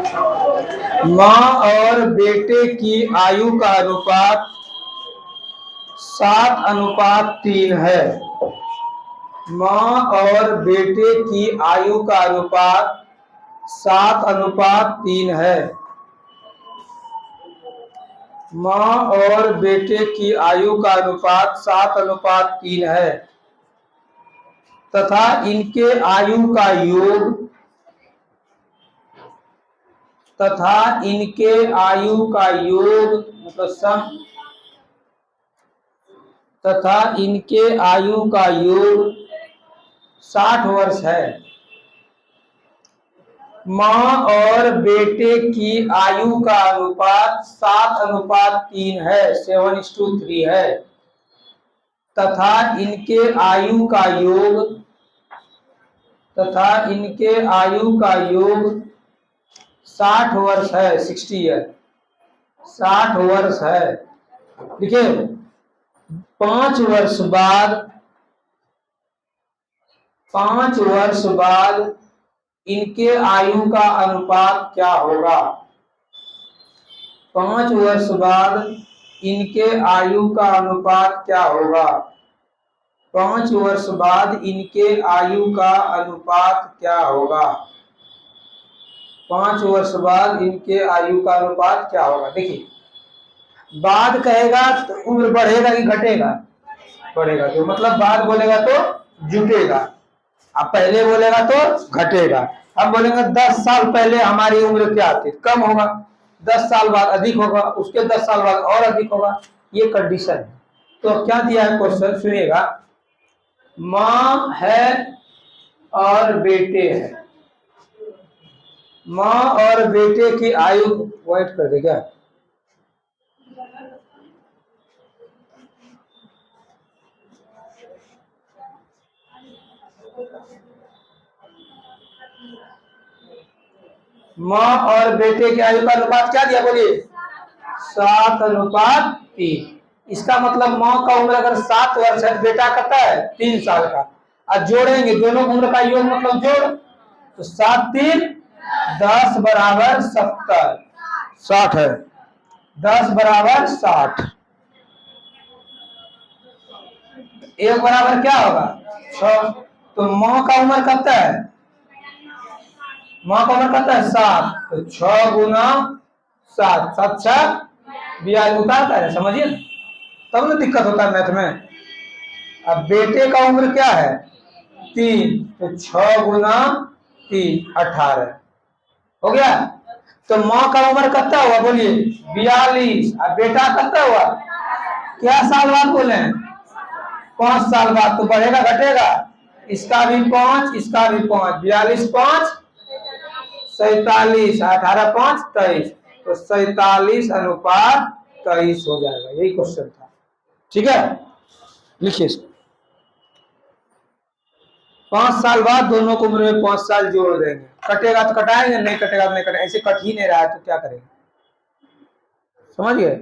माँ और बेटे की आयु का अनुपात 7:3 है। माँ और बेटे की आयु का अनुपात 7:3 है। माँ और बेटे की आयु का अनुपात 7:3 है तथा इनके आयु का योग मतलब सम तथा इनके आयु का योग 60 वर्ष है। माँ और बेटे की आयु का अनुपात 7:3 है, 7:3 है तथा इनके आयु का योग 60 वर्ष है, 60 ईयर, 60 वर्ष है। देखिए 5 वर्ष बाद इनके आयु का अनुपात क्या होगा? 5 वर्ष बाद इनके आयु का अनुपात क्या होगा? 5 वर्ष बाद इनके आयु का अनुपात क्या होगा? 5 वर्ष बाद इनके आयु का अनुपात क्या होगा? देखिए बाद कहेगा तो उम्र बढ़ेगा कि घटेगा? बढ़ेगा। तो मतलब बाद बोलेगा तो जुटेगा, अब पहले बोलेगा तो घटेगा। हम बोलेंगे 10 साल पहले हमारी उम्र क्या थी, कम होगा। 10 साल बाद अधिक होगा, उसके 10 साल बाद और अधिक होगा। ये कंडीशन है। तो क्या दिया है क्वेश्चन, सुनिएगा। माँ है और बेटे है, माँ और बेटे की आयु, वेट कर देगा, माँ और बेटे की आयु का अनुपात क्या दिया बोलिए? 7:3। इसका मतलब माँ का उम्र अगर 7 वर्ष है, बेटा कितना है? 3 साल का। और जोड़ेंगे दोनों उम्र का योग मतलब जोड़, तो 7 3 10 बराबर 70, 60 है। 10 बराबर 60, 1 बराबर क्या होगा? 6। तो माँ का उम्र कितना है? माँ का उम्र कितना है? 7। तो 6 गुना 7, 7 6 42 उतारता है, समझिए ना, तब ना दिक्कत होता है मैथ में। अब बेटे का उम्र क्या है? 3, तो 6 गुना 3 18 हो गया। तो माँ का उम्र कितना हुआ बोलिए? 42। अब बेटा कितना हुआ? क्या साल बाद बोले हैं? 5 साल बाद। तो बढ़ेगा घटेगा? इसका भी 5, इसका भी 5, 42 5 47, 18 5 23, तो 47:23 हो जाएगा। यही क्वेश्चन था, ठीक है। लिखिए इसको। 5 साल बाद दोनों को उम्र में 5 साल जोड़ देंगे। कटेगा तो कटाएंगे, नहीं कटेगा तो नहीं कटेगा। ऐसे कट ही नहीं रहा है तो क्या करेंगे, समझ गए?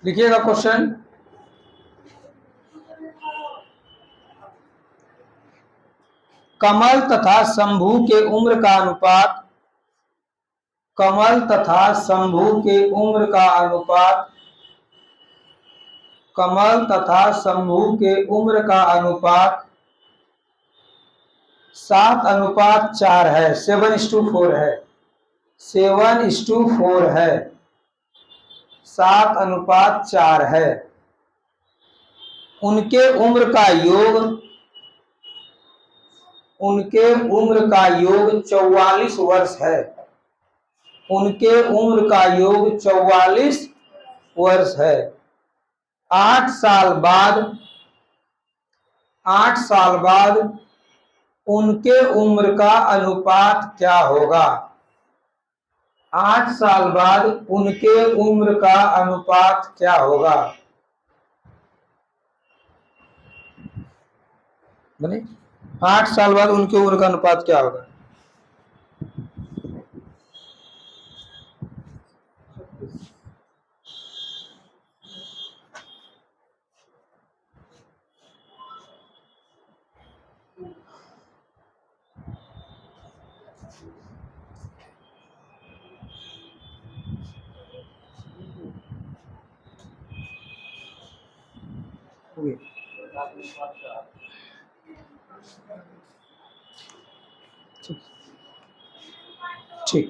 लिखिएगा क्वेश्चन। कमल तथा शंभू के उम्र का अनुपात, कमल तथा शंभू के उम्र का अनुपात, कमल तथा शंभू के उम्र का अनुपात 7:4 है, 7:4 है, 7:4 है, 7:4 है। उनके उम्र का योग, उनके उम्र का योग 44 वर्ष है। उनके उम्र का योग 44 वर्ष है। 8 साल बाद, 8 साल बाद उनके उम्र का अनुपात क्या होगा? 8 साल बाद उनके उम्र का अनुपात क्या होगा? बने 8 साल बाद उनके उम्र का अनुपात क्या होगा? ठीक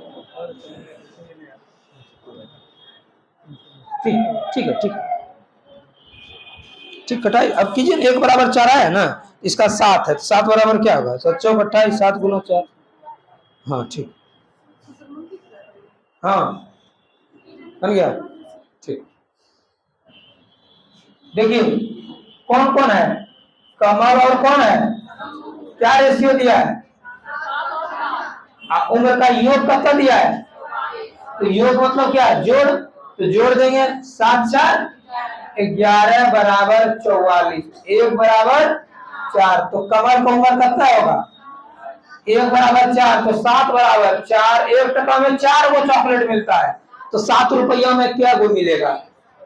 ठीक ठीक है, ठीक ठीक कटाई अब कीजिए। 1 बराबर 4 है ना, इसका 7 है, 7 बराबर क्या होगा? 7 चौक 28, 7 गुना 4। हाँ ठीक, हाँ बन गया। ठीक, देखिए कौन कौन है? कमल और कौन है? क्या रेशियो दिया है? उम्र का योग कितना दिया है? तो योग मतलब क्या है? जोड़। तो जोड़ देंगे 7 4 11 बराबर 44, 1 बराबर 4। तो कमल का उम्र कितना होगा? 1 बराबर 4, तो 7 बराबर 4। 1 टका में 4 गो चॉकलेट मिलता है, तो 7 रुपया में क्या गो मिलेगा?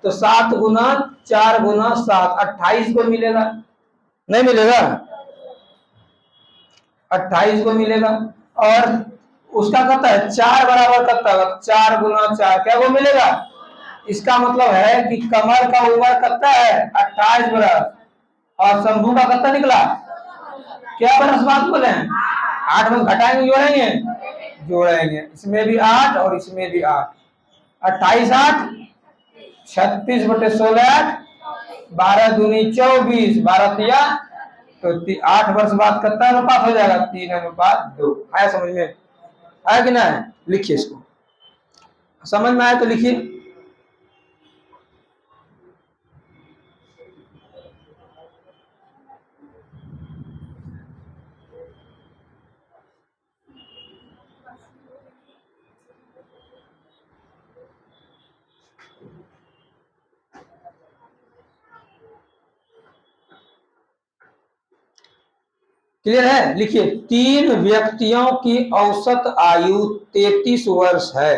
तो 7 गुना 4 गुना 7, 28 गो मिलेगा। नहीं मिलेगा? 28 को मिलेगा। और उसका कहता है 4 बराबर कितना होगा? 4 गुना 4 क्या वो मिलेगा? इसका मतलब है कि कमल का उम्र कितना है? 28 बरस। और शंभू का कितना निकला? क्या बरस बात बोले हैं? 8 में घटाएंगे जोड़ेंगे? जोड़ेंगे, इसमें भी 8 और इसमें भी 8। 28 8 36 बटे 16 12 दूनी 24, 12 तिया तो 8 वर्ष बाद कितना अनुपात हो जाएगा? 3:2। आया समझ में? आया कि ना? लिखिए इसको, समझ में आया तो लिखिए। क्लियर है? लिखिए 3 व्यक्तियों की औसत आयु 33 वर्ष है।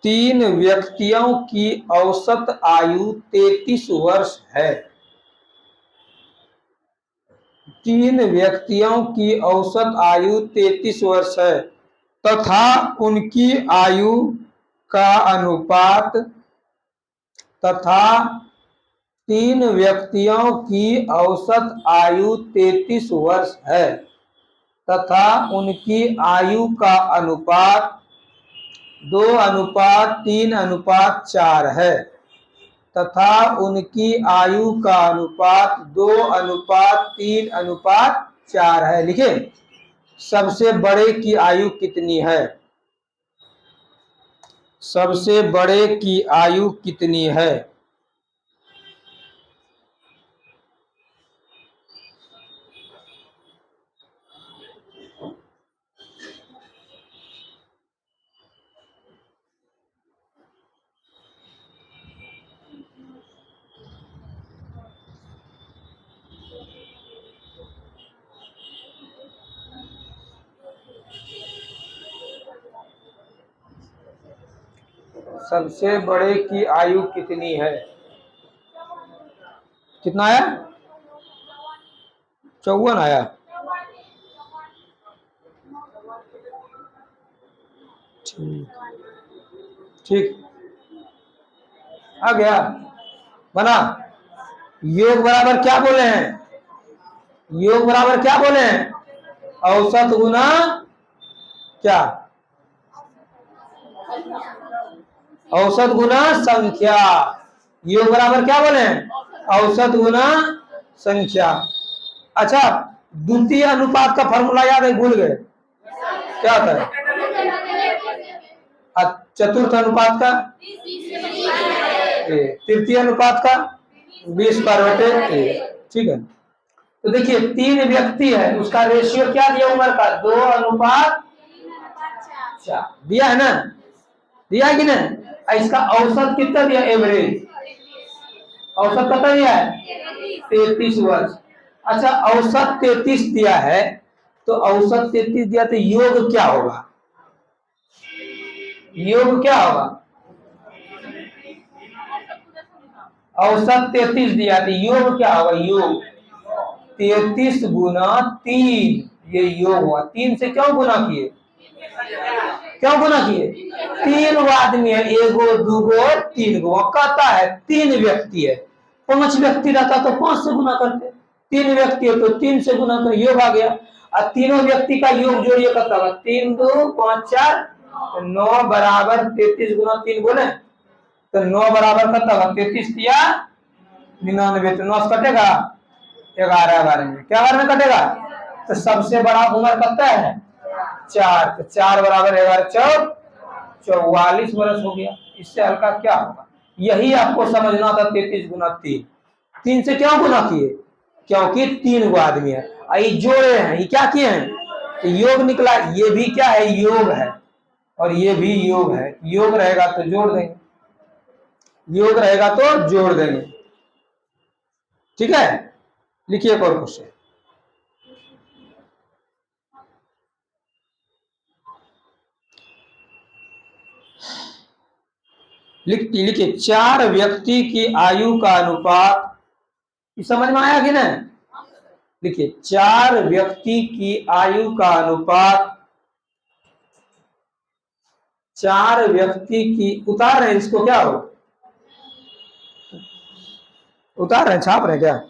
3 व्यक्तियों की औसत आयु 33 वर्ष है। 3 व्यक्तियों की औसत आयु 33 वर्ष है तथा उनकी आयु का अनुपात तथा 3 व्यक्तियों की औसत आयु 33 वर्ष है तथा उनकी आयु का अनुपात 2:3:4 है तथा उनकी आयु का अनुपात 2:3:4 है। लिखे सबसे बड़े की आयु कितनी है? सबसे बड़े की आयु कितनी है? सबसे बड़े की आयु कितनी है? कितना आया? 54 आया। ठीक आ गया, बना। योग बराबर क्या बोले हैं? योग बराबर क्या बोले हैं? औसत गुना क्या? औसत गुना संख्या। योग बराबर क्या बोले हैं? औसत गुना संख्या। अच्छा, द्वितीय अनुपात का फॉर्मूला याद है? भूल गए? क्या होता है? चतुर्थ अनुपात का तृतीय अनुपात का 20/a। ठीक है, तो देखिए 3 व्यक्ति है, उसका रेशियो क्या दिया उम्र का, 2:4 दिया है ना, दिया है कि नहीं। इसका औसत कितना दिया, एवरेज औसत कितना दिया है, 33 वर्ष। अच्छा औसत 33 दिया है, तो औसत 33 दिया तो योग क्या होगा, योग क्या होगा, औसत 33 दिया तो योग क्या होगा, योग 33 गुना 3, ये योग हुआ। 3 से क्यों गुना किए, क्यों गुना किए, 3 गो आदमी है, एगो दूगो 3 गो, कहता है 3 व्यक्ति है, 5 व्यक्ति रहता तो 5 से गुना करते, 3 व्यक्ति है तो 3 से गुना कर, योग आ गया। और तीनों व्यक्ति का योग जोड़िए कितना होगा, 3 2 5 4 9 बराबर 33 गुना 3 बोले तो 9 बराबर कितना होगा, 33 या 99, तो 9 कटेगा 11 बार में, क्या बार में कटेगा, तो सबसे बड़ा उम्र कितना है 4, तो 4 बराबर 11 44 वर्ष हो गया। इससे हल्का क्या होगा, यही आपको समझना था। 33 गुना 3, 3 से क्यों गुना किए, क्योंकि 3 गो आदमी है, ये जोड़े हैं, ये क्या किए हैं, तो योग निकला। ये भी क्या है, योग है, और ये भी योग है, योग रहेगा तो जोड़ देंगे, योग रहेगा तो जोड़ देंगे, ठीक है। लिखिए एक और क्वेश्चन, लिखिए 4 व्यक्ति की आयु का अनुपात, समझ में आया कि नहीं। लिखिए 4 व्यक्ति की आयु का अनुपात, 4 व्यक्ति की, उतार रहे हैं इसको, क्या हो उतार रहे हैं, छाप रहे हैं क्या,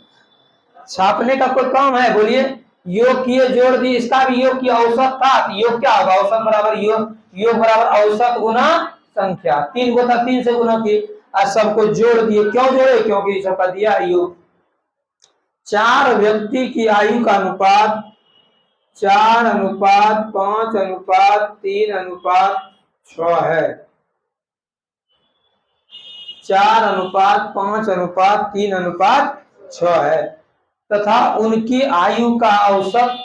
छापने का कोई काम है, बोलिए। योग किए जोड़ दिए, इसका भी योग की औसत था, योग क्या होगा, औसत बराबर योग, योग बराबर औसत गुना संख्या, 3 को था 3 से गुना किए, और सबको जोड़ दिए, क्यों जोड़े, क्योंकि सबका दिया योग। 4 व्यक्ति की आयु का अनुपात 4:5:3:6 है, 4:5:3:6 है, तथा उनकी आयु का औसत,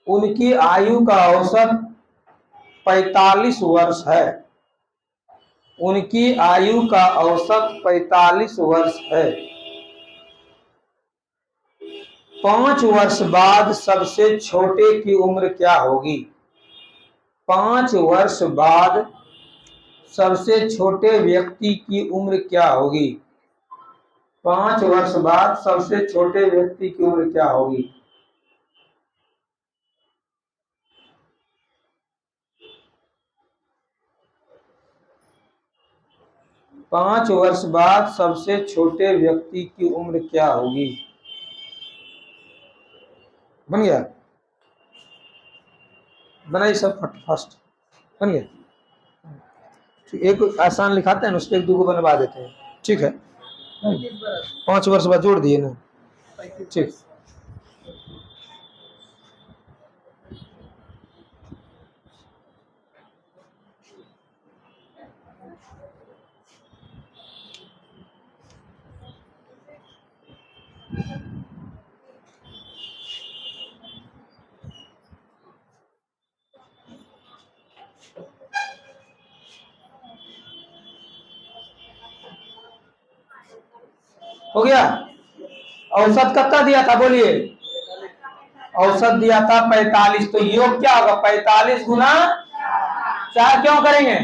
उनकी आयु का औसत 45 वर्ष है, उनकी आयु का औसत 45 वर्ष है। 5 वर्ष बाद सबसे छोटे की उम्र क्या होगी, 5 वर्ष बाद सबसे छोटे व्यक्ति की उम्र क्या होगी, 5 वर्ष बाद सबसे छोटे व्यक्ति की उम्र क्या होगी। 5 वर्ष बाद सबसे छोटे व्यक्ति की उम्र क्या होगी, बन गया, बनाइए सब फर्स्ट, बन गया। एक आसान लिखाते हैं ना, उस पर 2 को बनवा देते हैं, ठीक है। 5 वर्ष बाद जोड़ दिए ना, ठीक। हो गया। औसत कितना दिया था, बोलिए, औसत दिया था 45, तो योग क्या होगा, 45 गुना 4, क्यों करेंगे,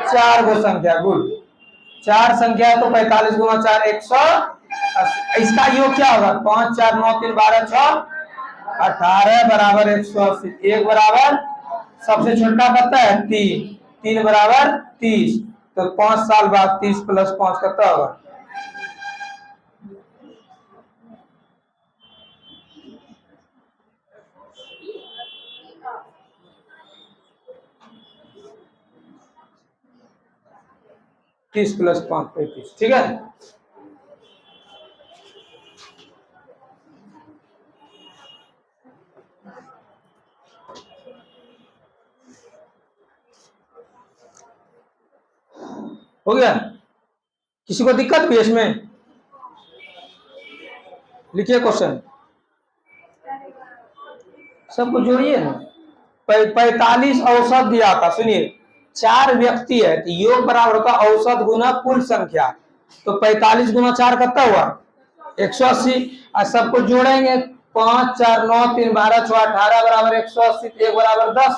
4 गो संख्या, गुड, 4 संख्या है तो 45 गुना 4 180, इसका योग क्या होगा, 5 4 9 3 12 6 18 बराबर 180, 1 बराबर सबसे छोटा कितना है 3, 3 बराबर 30, तो 5 साल बाद 30 + 5 कितना होगा, 30 + 5 35, ठीक है। हो गया, किसी को दिक्कत भी है इसमें, लिखिए क्वेश्चन, सबको जोड़िए ना। 45 औसत दिया था, सुनिए 4 व्यक्ति है तो योग बराबर होगा औसत गुना कुल संख्या, तो 45 गुना 4 कितना हुआ 180। और सबको जोड़ेंगे 5 4 9 3 12 6 18 बराबर 180, 1 बराबर 10,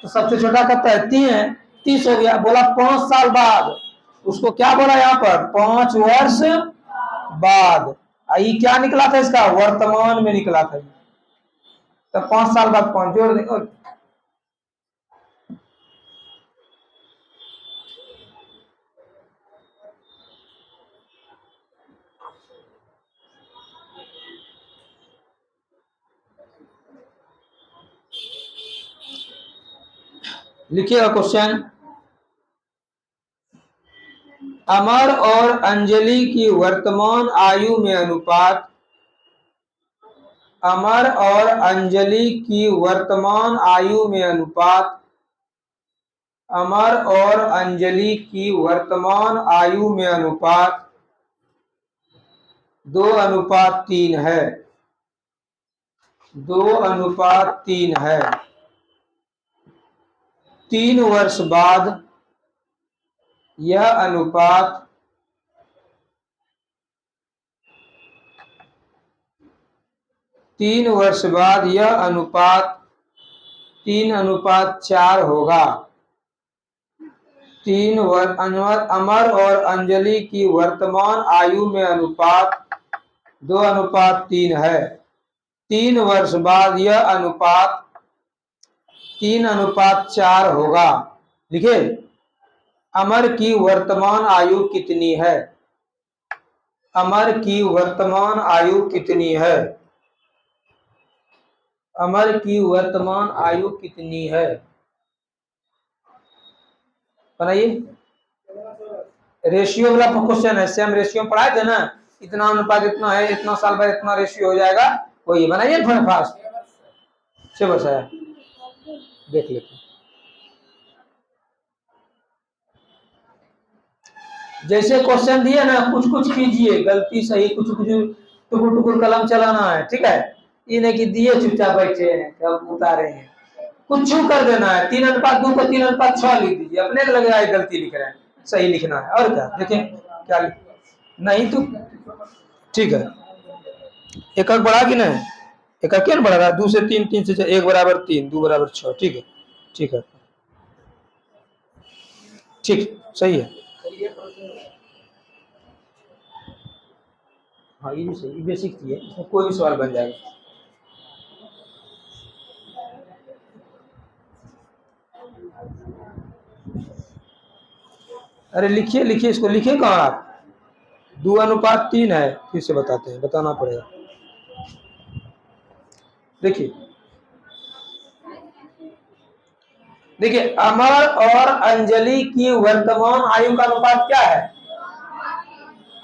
तो सबसे छोटा कितना है 3 है, 30 हो गया। बोला 5 साल बाद, उसको क्या बोला यहाँ पर 5 वर्ष बाद। ये क्या निकला था इसका वर्तमान में निकला था, तो 5 साल बाद 5 जोड़ देंगे। लिखिएगा क्वेश्चन, अमर और अंजलि की वर्तमान आयु में अनुपात, अमर और अंजलि की वर्तमान आयु में अनुपात, अमर और अंजलि की वर्तमान आयु में अनुपात 2:3 है, 2:3 है। 3 वर्ष बाद यह अनुपात 3 वर्ष बाद यह अनुपात 3:4 होगा। अमर और अंजलि की वर्तमान आयु में अनुपात 2:3 है। 3 वर्ष बाद यह अनुपात 3:4 होगा। लिखिए, अमर की वर्तमान आयु कितनी है, अमर की वर्तमान आयु कितनी है, अमर की वर्तमान आयु कितनी है, बनाइए। रेशियो वाला क्वेश्चन है, सेम रेशियो में पढ़ाए थे ना, इतना अनुपात इतना है, इतना साल बाद इतना रेशियो हो जाएगा, वही बनाइए फास्ट। 6 वर्ष है, देख लेते। जैसे क्वेश्चन दिए ना, कुछ कुछ कीजिए, गलती सही कुछ कुछ टुकुर टुकुर कलम चलाना है, ठीक है। ये नहीं कि दिए चुपचाप बैठे हैं कब उतारे हैं, कुछ कर देना है। 3:2 को 3:6 लिख दीजिए, अपने को लगेगा गलती लिख रहे हैं, सही लिखना है। और क्या देखिए क्या नहीं तो ठीक है। एक बढ़ा कि नहीं, एक क्या बढ़ा रहा है, 2 से 3, 3 से 1 बराबर 3, 2 बराबर 6, ठीक है ठीक है ठीक, सही है। हाँ ये भी सही, बेसिक चीज है, इसमें कोई भी सवाल बन जाएगा। अरे लिखिए लिखिए, इसको लिखिए कहाँ आप, 2:3 है, फिर से बताते हैं, बताना पड़ेगा। देखिए देखिए, अमर और अंजलि की वर्तमान आयु का अनुपात क्या है।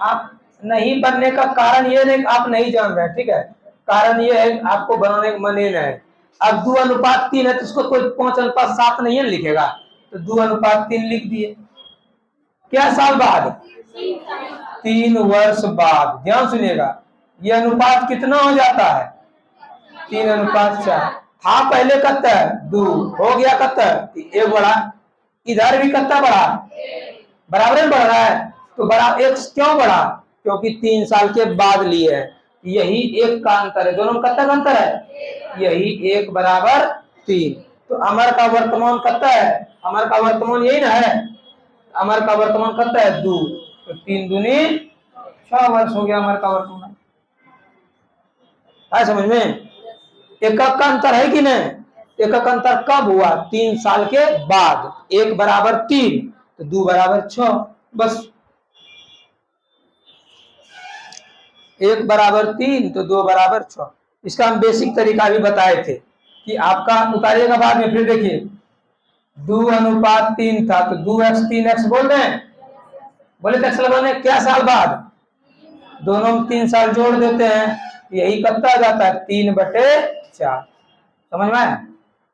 आप नहीं बनने का कारण ये नहीं, आप नहीं जान रहे, ठीक है। कारण ये है आपको बनाने का मन ही नहीं है। अब 2:3 है तो उसको कोई 5:7 नहीं है लिखेगा, तो 2:3 लिख दिए। क्या साल बाद 3 वर्ष बाद। ध्यान सुनिएगा, ये अनुपात कितना हो जाता है 3:4। था पहले कत्ता है 2, हो गया कत्ता 1 बढ़ा, इधर भी कत्ता बढ़ा, बराबर बढ़ रहा है, तो बड़ा एक क्यों बढ़ा, क्योंकि 3 साल के बाद लिए है। यही एक का अंतर है, दोनों में कत्ता का अंतर है, यही 1 बराबर 3। तो अमर का वर्तमान कत्ता है, अमर का वर्तमान यही ना है, अमर का वर्तमान कत्ता है 2, तो 3 दूनी 6 वर्ष हो गया अमर का वर्तमान। है समझ में, एकक का अंतर है कि नहीं। एकक अंतर कब हुआ 3 साल के बाद, 1 बराबर 3 तो 2 बराबर 6, बस 1 बराबर 3 तो 2 बराबर 6। इसका हम बेसिक तरीका भी बताए थे कि आपका उतारिएगा बाद में, फिर देखिए 2:3 था तो 2x 3x बोल रहे हैं, बोले तो लगाने क्या साल बाद, दोनों में 3 साल जोड़ देते हैं, यही कितना आ जाता है 3/4। समझ में आया।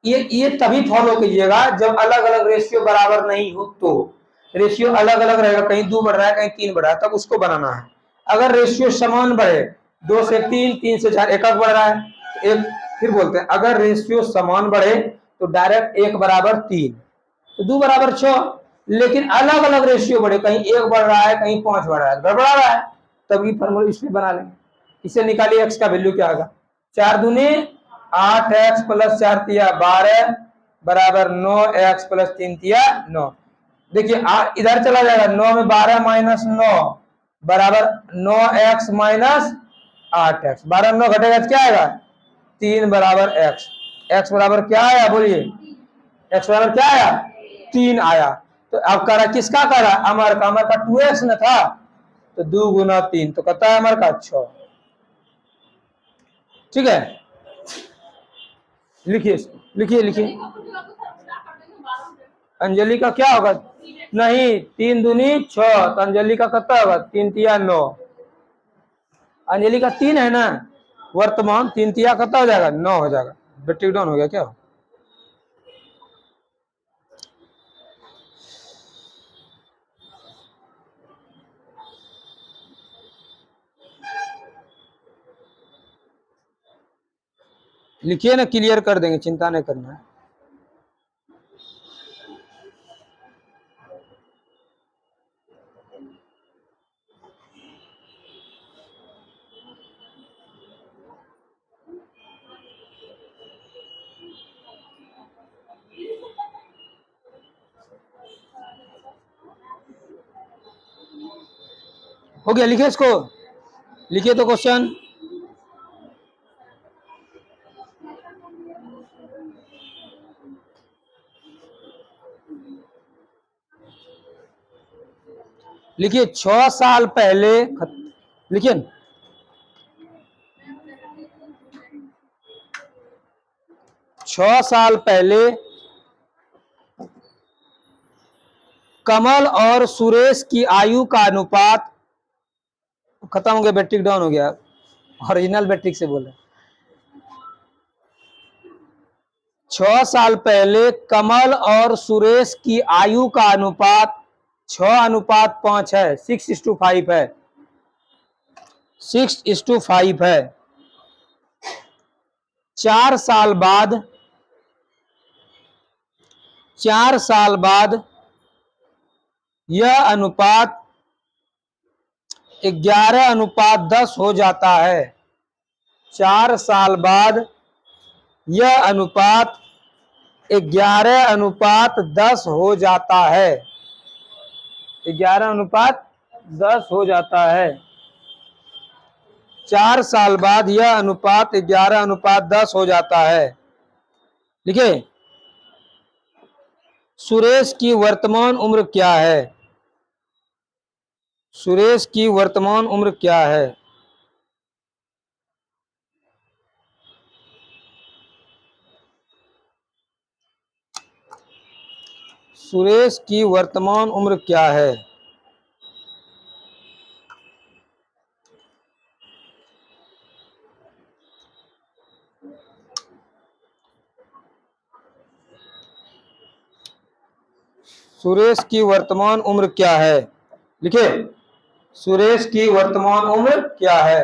ये तभी फॉलो कीजिएगा जब अलग अलग रेशियो बराबर नहीं हो, तो रेशियो अलग अलग रहेगा, कहीं 2 बढ़ रहा है कहीं 3 बढ़ रहा है, तब उसको बनाना है। अगर रेशियो समान बढ़े, 2 से 3, 3 से 4, एक बढ़ रहा है। एक फिर बोलते हैं अगर रेशियो समान बढ़े तो डायरेक्ट 1 बराबर 3, तो 2 बराबर 6। लेकिन अलग अलग रेशियो बढ़े, कहीं 1 बढ़ रहा है, कहीं 5 बढ़ रहा है, गड़बड़ा रहा है, तभी फॉर्मूला इसमें बना लेंगे। इसे निकालिए, x का वैल्यू क्या आएगा? 4 दूनी 8x प्लस 4 तिया 12 बराबर 9x प्लस 3 तिया 9। देखिए इधर चला जाएगा, 9 में 12 माइनस 9 बराबर 9x माइनस 8x। 12 में 9 घटेगा तो क्या आएगा? 3 बराबर x। x बराबर क्या आया बोलिए? x बराबर क्या आया? 3 आया। तो अब कह रहा किसका कह रहा? अमर का। अमर का 2x न था, तो 2 गुना 3 तो कहता है अमर का 6। ठीक है, लिखिए इसको, लिखिए लिखिए। अंजलि का क्या होगा? नहीं, 3 दूनी 6, तो अंजलि का कितना होगा? 3 तिया 9। अंजलि का 3 है ना, वर्तमान 3 तिया कितना हो जाएगा? 9 हो जाएगा। बैटरी डाउन हो गया क्या? लिखिए ना, क्लियर कर देंगे, चिंता नहीं करना है। हो गया, लिखिए इसको, लिखिए तो क्वेश्चन। लिखिए 6 साल पहले, लिखिए 6 साल पहले कमल और सुरेश की आयु का अनुपात, खत्म हो गया, बैटरी डाउन हो गया, ओरिजिनल बैटरी से बोले। 6 साल पहले कमल और सुरेश की आयु का अनुपात 6:5 है, 6:5 है, 6:5 है। 4 साल बाद यह अनुपात 11:10 हो जाता है। 4 साल बाद यह अनुपात 11:10 हो जाता है। 11:10 हो जाता है। 4 साल बाद यह अनुपात 11:10 हो जाता है। लिखिए, सुरेश की वर्तमान उम्र क्या है? सुरेश की वर्तमान उम्र क्या है? सुरेश की वर्तमान उम्र क्या है? सुरेश की वर्तमान उम्र क्या है? लिखिए, सुरेश की वर्तमान उम्र क्या है?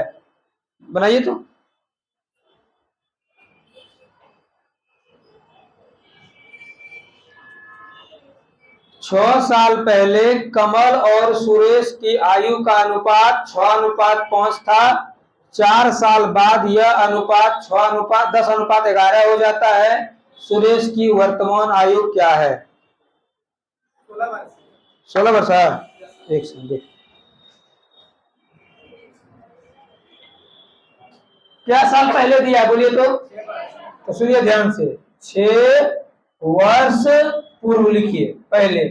बनाइए तो। 6 साल पहले कमल और सुरेश की आयु का अनुपात 6:5 था। 4 साल बाद यह अनुपात 10:11 हो जाता है। सुरेश की वर्तमान आयु क्या है? 16 वर्ष है। एक सेकंड, क्या साल पहले दिया बोलिए तो सुनिए ध्यान से। 6 वर्ष पूर्व लिखिए पहले।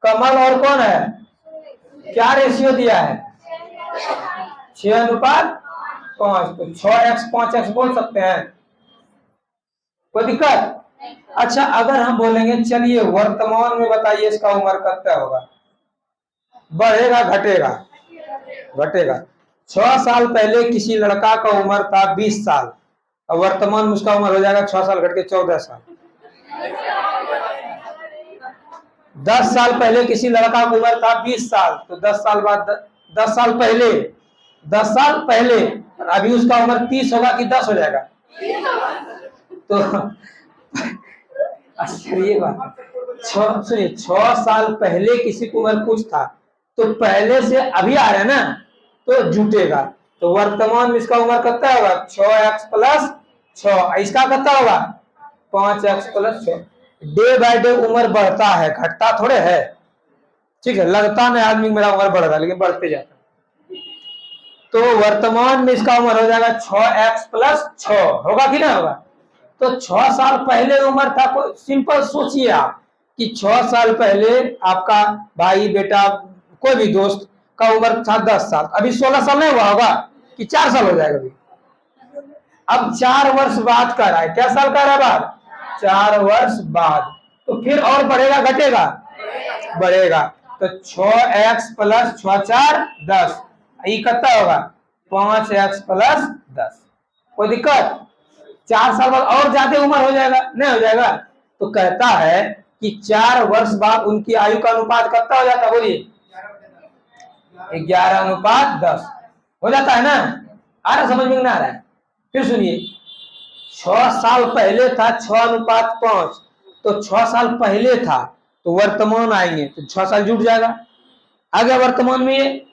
कमल और कौन है? क्या रेशियो दिया है? 6:5। तो 6x 5x बोल सकते हैं, कोई दिक्कत? अच्छा, अगर हम बोलेंगे चलिए वर्तमान में बताइए इसका उम्र कितना होगा, बढ़ेगा घटेगा? घटेगा। 6 साल पहले किसी लड़का का उम्र था 20 साल, और वर्तमान में उसका उम्र हो जाएगा 6 साल घट के 14 साल। 10 साल पहले किसी लड़का का उम्र था 20 साल, तो 10 साल बाद 10 साल पहले 10 साल पहले, और अभी उसका उम्र 30 होगा कि 10 हो जाएगा? तो आश्चर्य बात, सुनिए, 6 साल पहले किसी की उम्र कुछ था, तो पहले से अभी आ रहा है ना, तो जुटेगा। तो वर्तमान में इसका उम्र कितना होगा? 6x plus 6। इसका कितना होगा? 5x plus 6। Day by day उम्र बढ़ता है, घटता थोड़े है। ठीक है, लगता नहीं आदमी मेरा उम्र बढ़ रहा है, लेकिन बढ़ते जाता है। तो वर्तमान में इसका उम्र हो जाएगा 6x प्लस 6, होगा कि नहीं होगा? तो 6 साल पहले उम्र था, कोई सिंपल सोचिए आप कि 6 साल पहले आपका भाई बेटा कोई भी दोस्त का उम्र था 10 साल, अभी 16 साल नहीं हुआ होगा कि 4 साल हो जाएगा अभी? अब 4 वर्ष बाद का रहा है, क्या साल का रहा है बाद? 4 वर्ष बाद। तो फिर और बढ़ेगा घटेगा? बढ़ेगा। तो 6x प्लस 6×4 10, ये कितना होगा? 5x plus 10। कोई दिक्कत? 4 साल बाद और ज्यादा उम्र हो जाएगा, नहीं हो जाएगा? तो कहता है कि 4 वर्ष बाद उनकी आयु का अनुपात कितना हो जाता है? बोलिए। 11:10 हो जाता है ना? आ रहा समझ में? ना आ रहा है? फिर सुनिए, 6 साल पहले था 6:5, तो 6 साल पहले था, तो वर्तमान आएंगे तो 6 साल जुट जाएगा। आगे वर्तमान में ये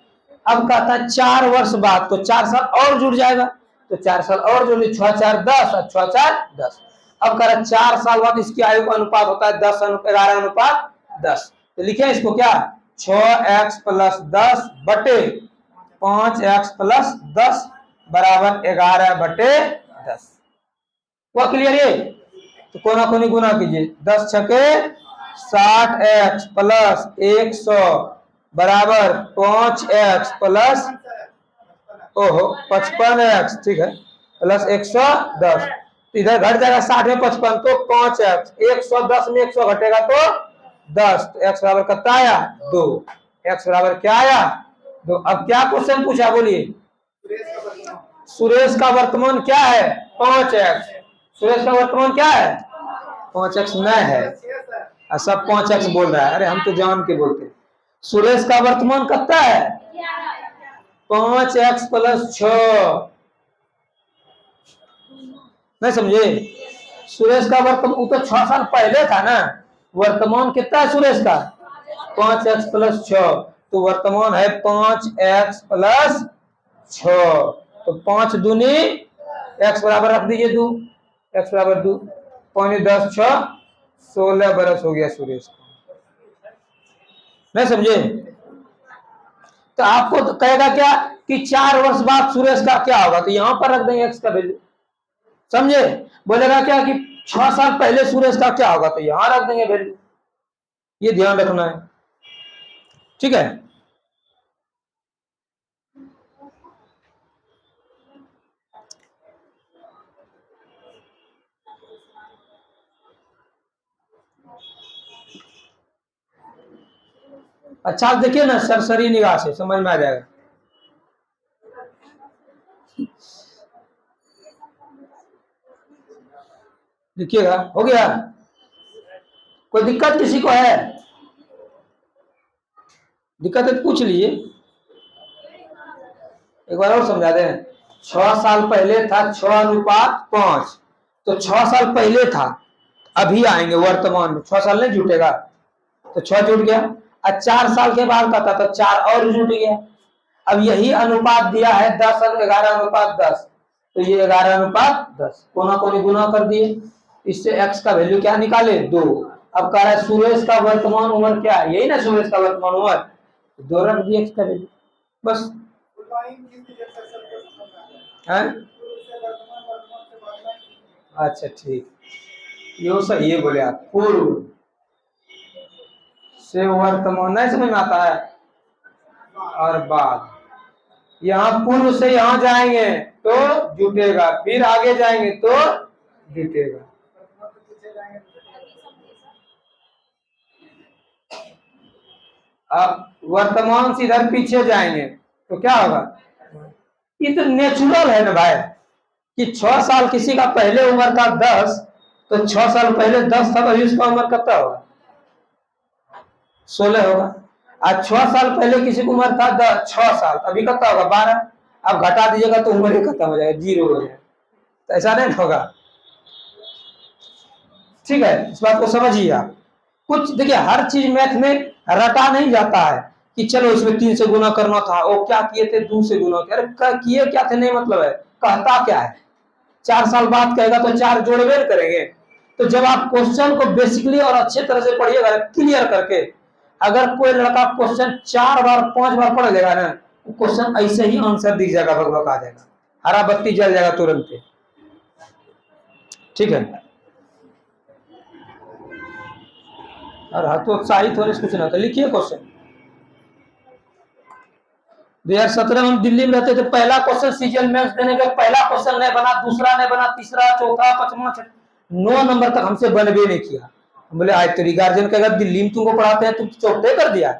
अब कहता है 4 वर्ष बाद, तो 4 साल और जुड़ जाएगा, तो 4 साल और जोड़, 6×4 10 और 6×4 10। अब कह रहा 4 साल बाद इसकी आयु का अनुपात होता है 11:10। तो लिखे इसको क्या? 6x प्लस 10 बटे 5x प्लस 10 बराबर 11/10। वो क्लियर है? तो कोना कोनी गुना कीजिए, 10 छके 60x प्लस 100 बराबर 5x प्लस 55x, ठीक है, प्लस 110। तो इधर घट जाएगा 60 में 55, तो 5x, 110 में 100 घटेगा तो 10, तो x बराबर कितना आया? 2। x बराबर क्या आया? 2। अब क्या क्वेश्चन पूछा? बोलिए। सुरेश का वर्तमान क्या है? 5x। सुरेश का वर्तमान क्या है? 5x नहीं है, सब 5x बोल रहा है। अरे हम तो जान के बोलते हैं। सुरेश का वर्तमान कितना है? 5x plus 6। नहीं समझे? सुरेश का वर्तमान, वो तो 6 साल पहले था ना, वर्तमान कितना है सुरेश का? 5x plus 6। तो वर्तमान है 5x प्लस 6। तो 5 दूनी, x बराबर रख दीजिए 2, x बराबर 2, 5 10 6 16 बरस हो गया सुरेश को। नहीं समझे? तो आपको तो कहेगा क्या कि 4 वर्ष बाद सुरेश का क्या होगा, तो यहां पर रख देंगे x का वैल्यू। समझे? बोलेगा क्या कि 6 साल पहले सुरेश का क्या होगा, तो यहां रख देंगे वैल्यू। ये ध्यान रखना है, ठीक है? अच्छा देखिए ना, सरसरी निगाह से समझ में आ जाएगा। देखिएगा, हो गया? कोई दिक्कत किसी को है? दिक्कत है तो पूछ लीजिए, एक बार और समझा दें। 6 साल पहले था 6:5, तो 6 साल पहले था, अभी आएंगे वर्तमान में 6 साल नहीं जुटेगा, तो 6 जुट गया। और 4 साल के बाद का था तो 4 और जुट गया। अब यही अनुपात दिया है 10 और 11:10, तो ये 11:10 कोना कोनी गुना कर दिए, इससे x का वैल्यू क्या निकाले? 2। अब कह रहा है सुरेश का वर्तमान उम्र क्या है? यही ना सुरेश का वर्तमान उम्र, 2 रख दिए x का वैल्यू, बस है। अच्छा ठीक, यो सही है, बोले आप पूर्व से वर्तमान नहीं समझ में आता है, और बाद यहाँ पूर्व से यहाँ जाएंगे तो जुटेगा, फिर आगे जाएंगे तो जुटेगा। अब वर्तमान से इधर पीछे जाएंगे तो क्या होगा? ये तो नेचुरल है ना भाई, कि 6 साल किसी का पहले उम्र था 10, तो 6 साल पहले 10 था, तो उसका उम्र कितना होगा? 16 होगा। आज 6 साल पहले किसी की उम्र था 6 साल, अभी कितना होगा? 12। अब घटा दीजिएगा तो उम्र ही खत्म हो जाएगा, 0 हो जाएगा। तो ऐसा नहीं होगा। ठीक है, इस बात को समझिए आप। कुछ देखिए, हर चीज मैथ में रटा नहीं जाता है कि चलो इसमें 3 से गुना करना था, वो क्या किए थे 2 से गुना, अरे किए क्या थे नहीं मतलब है, कहता क्या है। 4 साल बाद कहेगा तो 4 जोड़बेल करेंगे। तो जब आप क्वेश्चन को बेसिकली और अच्छे तरह से पढ़िएगा, क्लियर करके, अगर कोई लड़का क्वेश्चन 4 बार 5 बार पढ़ लेगा ना, क्वेश्चन ऐसे ही आंसर दिख जाएगा, भगभग आ जाएगा, हरा बत्ती जल जाएगा तुरंत। ठीक है, और हतोत्साहित होने से कुछ ना होता। लिखिए क्वेश्चन। 2017 में हम दिल्ली में रहते थे, पहला क्वेश्चन सीजीएल मेंस देने के पहला क्वेश्चन नहीं बना, दूसरा नहीं बना, तीसरा, चौथा, पांचवा, 9 नंबर तक हमसे बनबे नहीं किया। बोले आज तेरी गार्जियन कहेगा दिल्ली में तुमको पढ़ाते हैं, तुम चौथे कर दिया।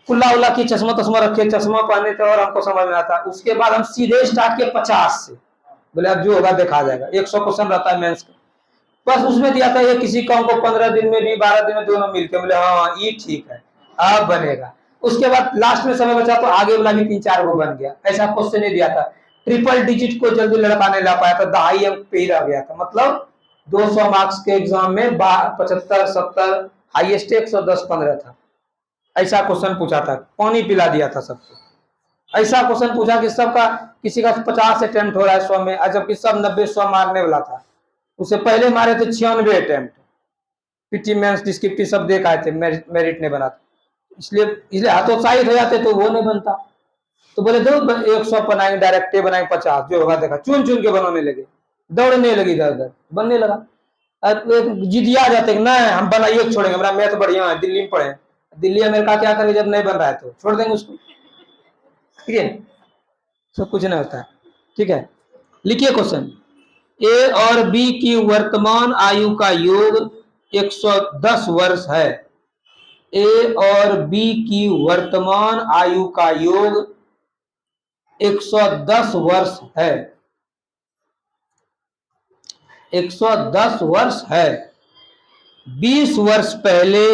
कुल्ला उल्ला की चश्मा तश्मा रखे, चश्मा पहने थे और हमको समझ में आता। उसके बाद हम सीधे स्टार्ट किए 50 से। बोले अब जो होगा देखा जाएगा। 100 क्वेश्चन रहता है मेंस का, बस उसमें दिया था ये किसी काम को 15 दिन में भी 12 दिन में दोनों मिलके। बोले हाँ ये ठीक है, अब बनेगा। उसके बाद लास्ट में समय बचा तो आगे वाला भी 3-4 गो बन गया। ऐसा क्वेश्चन नहीं दिया था। ट्रिपल डिजिट को जल्दी लड़का नहीं ला पाया था, 2.5 अंक पे ही रह गया था। मतलब 200 मार्क्स के एग्जाम में 75, 70, हाईएस्ट 110, 15 था। ऐसा क्वेश्चन पूछा था, पानी पिला दिया था सबको। ऐसा क्वेश्चन पूछा कि सबका, किसी का 50 अटेम्प्ट हो रहा है 100 में, जबकि सब 90-100 मारने वाला था। उससे पहले मारे थे 96 अटेम्प्ट। पीटी मेंस डिस्क्रिप्टिव सब देख आए थे, मेरिट नहीं बना था। इसलिए हतोत्साहित हो जाते तो वो नहीं बनता। तो बोले दो 100 बनाएंगे, डायरेक्ट बनाएंगे 50, जो होगा देखा। चुन चुन के बनाने लगे, दौड़ने लगी, इधर उधर बनने लगा। जिदिया जाते कि नहीं हम बनाइए छोड़ेंगे, हमारा मैथ बढ़िया है, दिल्ली में पढ़े। दिल्ली अमेरिका क्या करेंगे, जब नहीं बन रहा है तो छोड़ देंगे उसको। ठीक है, सब कुछ नहीं होता है। ठीक है, लिखिए क्वेश्चन। ए और बी की वर्तमान आयु का योग 110 वर्ष है। ए और बी की वर्तमान आयु का योग 110 वर्ष है। 110 वर्ष है। 20 वर्ष पहले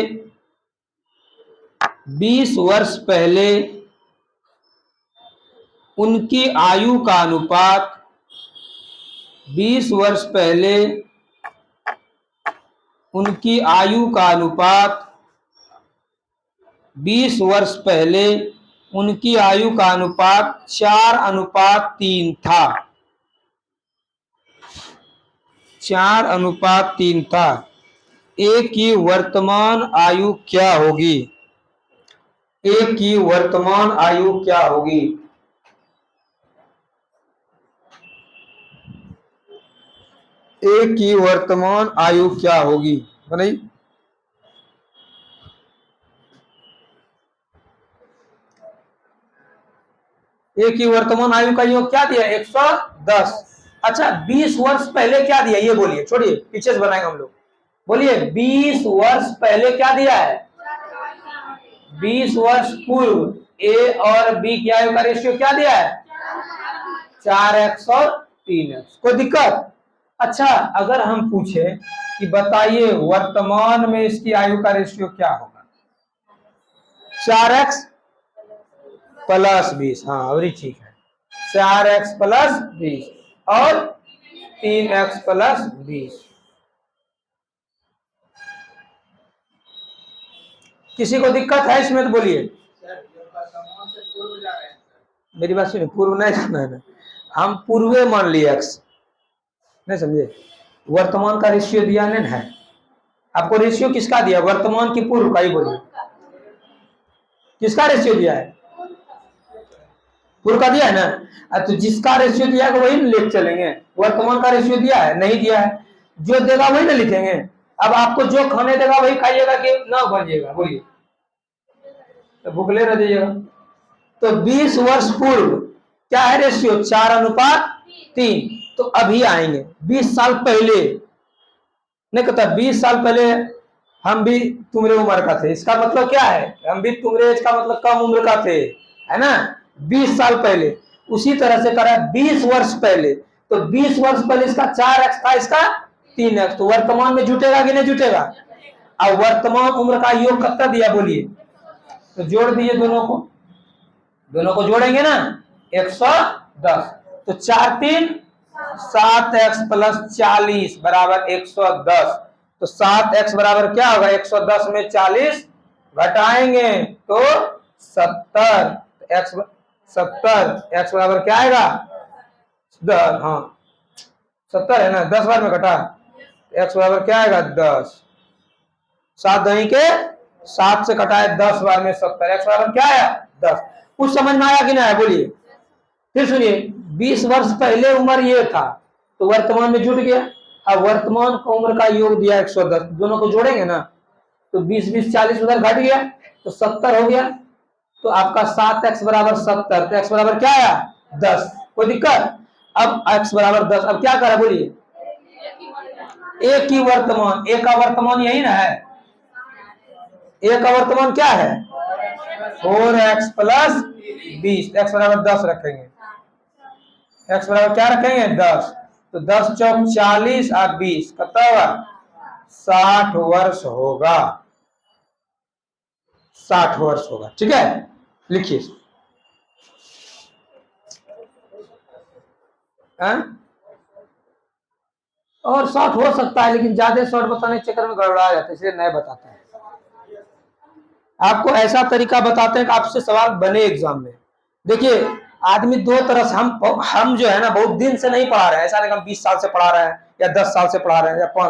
20 वर्ष पहले उनकी आयु का अनुपात 20 वर्ष पहले उनकी आयु का अनुपात 20 वर्ष पहले उनकी आयु का अनुपात 4:3 था। 4:3 था। ए की वर्तमान आयु क्या होगी? ए की वर्तमान आयु क्या होगी? ए की वर्तमान आयु क्या होगी? बताइए। ए की वर्तमान आयु का योग क्या दिया? 110। अच्छा, 20 वर्ष पहले क्या दिया ये बोलिए, छोड़िए पीछे से बनाएंगे हम लोग। बोलिए 20 वर्ष पहले क्या दिया है? 20 वर्ष पूर्व ए और बी की आयु का रेशियो क्या दिया है? 4x और 3x। कोई दिक्कत? अच्छा, अगर हम पूछे कि बताइए वर्तमान में इसकी आयु का रेशियो क्या होगा? 4x + 20। हाँ अभी ठीक है, 4x + 20 और 3x + 20। किसी को दिक्कत है इसमें तो बोलिए। मेरी बात सुनिए, पूर्व नहीं जाना है ना, हम पूर्वे मान लिए x, नहीं समझे? वर्तमान का रेशियो दिया नहीं है आपको। रेशियो किसका दिया? वर्तमान की पूर्व का ही बोलिए। किसका रेशियो दिया है? पूर्व का दिया है ना। तो जिसका रेशियो दिया है वही लेके चलेंगे। वर्तमान का रेशियो दिया है? नहीं दिया है। जो देगा वही ना लिखेंगे। अब आपको जो खाने देगा वही खाइएगा कि ना बनिएगा? बोलिए, तो भूखले रह जाइएगा। तो 20 वर्ष पूर्व क्या है रेशियो? 4:3। तो अभी आएंगे 20 साल पहले, नहीं कहता 20 साल पहले हम भी तुम्हारे उम्र का थे। इसका मतलब क्या है? हम भी तुम्हारे एज का मतलब कम उम्र का थे, है ना? 20 साल पहले। उसी तरह से करा 20 वर्ष पहले। तो 20 वर्ष पहले इसका 4x था, इसका 3x। तो वर्तमान में जुटेगा कि नहीं जुटेगा? अब वर्तमान उम्र का योग कितना दिया बोलिए? तो जोड़ दीजिए दोनों को जोड़ेंगे ना 110। तो 4×3 = 7x + 40 बराबर 110। तो 7x बराबर क्या होगा, 110 में 40 घटाएंगे तो 70। x 70, x बराबर क्या आएगा 10। हाँ 70 है ना, 10 बार में घटा, x बराबर क्या आएगा 10। 7 दही के 7 से घटाए 10 बार में 70, x बराबर क्या आया 10। कुछ समझ में आया कि नहीं आया, बोलिए। फिर सुनिए, 20 वर्ष पहले उम्र ये था तो वर्तमान में जुट गया। अब वर्तमान का उम्र का योग दिया 110, दोनों को जोड़ेंगे ना तो 20 40 उधर घट गया तो 70 हो गया। तो आपका 7x बराबर 70, तो x बराबर क्या आया 10। कोई दिक्कत। अब x बराबर 10, अब क्या करा बोलिए, एक ही वर्तमान, एक का वर्तमान यही ना है, एक का वर्तमान क्या है 4x + 20, x बराबर 10 रखेंगे, x बराबर क्या रखेंगे 10। तो 10 चौक 40 और 20 कितना होगा 60 वर्ष होगा, 60 वर्ष होगा। ठीक है, लिखिए। और शॉर्ट हो सकता है लेकिन ज्यादा शॉर्ट बताने के चक्कर में गड़बड़ा जाता है, इसलिए नए बताते हैं। आपको ऐसा तरीका बताते हैं कि आपसे सवाल बने एग्जाम में। देखिए आदमी दो तरह से, हम जो है ना बहुत दिन से नहीं पढ़ा रहे हैं, ऐसा नहीं हम 20 साल से पढ़ा रहे हैं या 10 साल से पढ़ा रहे हैं या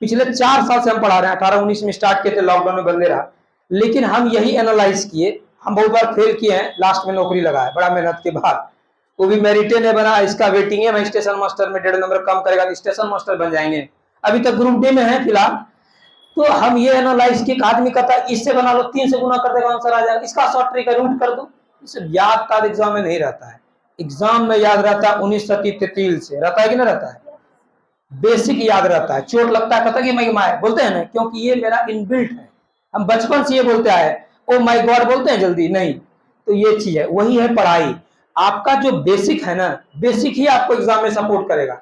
पिछले 4 साल से हम पढ़ा रहे हैं। 18-19 में स्टार्ट किए थे, लॉकडाउन में बंदे रहा, लेकिन हम यही एनालाइज किए। हम बहुत बार फेल किए हैं, लास्ट में नौकरी लगा है बड़ा मेहनत के बाद, वो भी मेरिटे ने बना, इसका वेटिंग है। मैं स्टेशन मास्टर में 1.5 नंबर कम करेगा तो स्टेशन मास्टर बन जाएंगे, अभी तक ग्रुप डी में है फिलहाल। तो हम ये एनालाइज किए, आदमी कहता है इससे बना लो 3 से गुना कर देगा आंसर आ जाएगा, इसका शॉर्ट ट्रिक है रूट कर दो। इसे याद का एग्जाम में नहीं रहता है, एग्जाम में याद रहता है 19 सती तेतिल से, रहता है कि नहीं रहता है, बेसिक याद रहता है। चोट लगता है कहता कि मैं माय बोलते हैं ना, क्योंकि ये मेरा इनबिल्ट है, हम बचपन से ये बोलते आए। ओ माय गॉड बोलते हैं जल्दी नहीं, तो ये चीज है, वही है पढ़ाई। आपका जो बेसिक है ना, बेसिक ही आपको एग्जाम में सपोर्ट करेगा।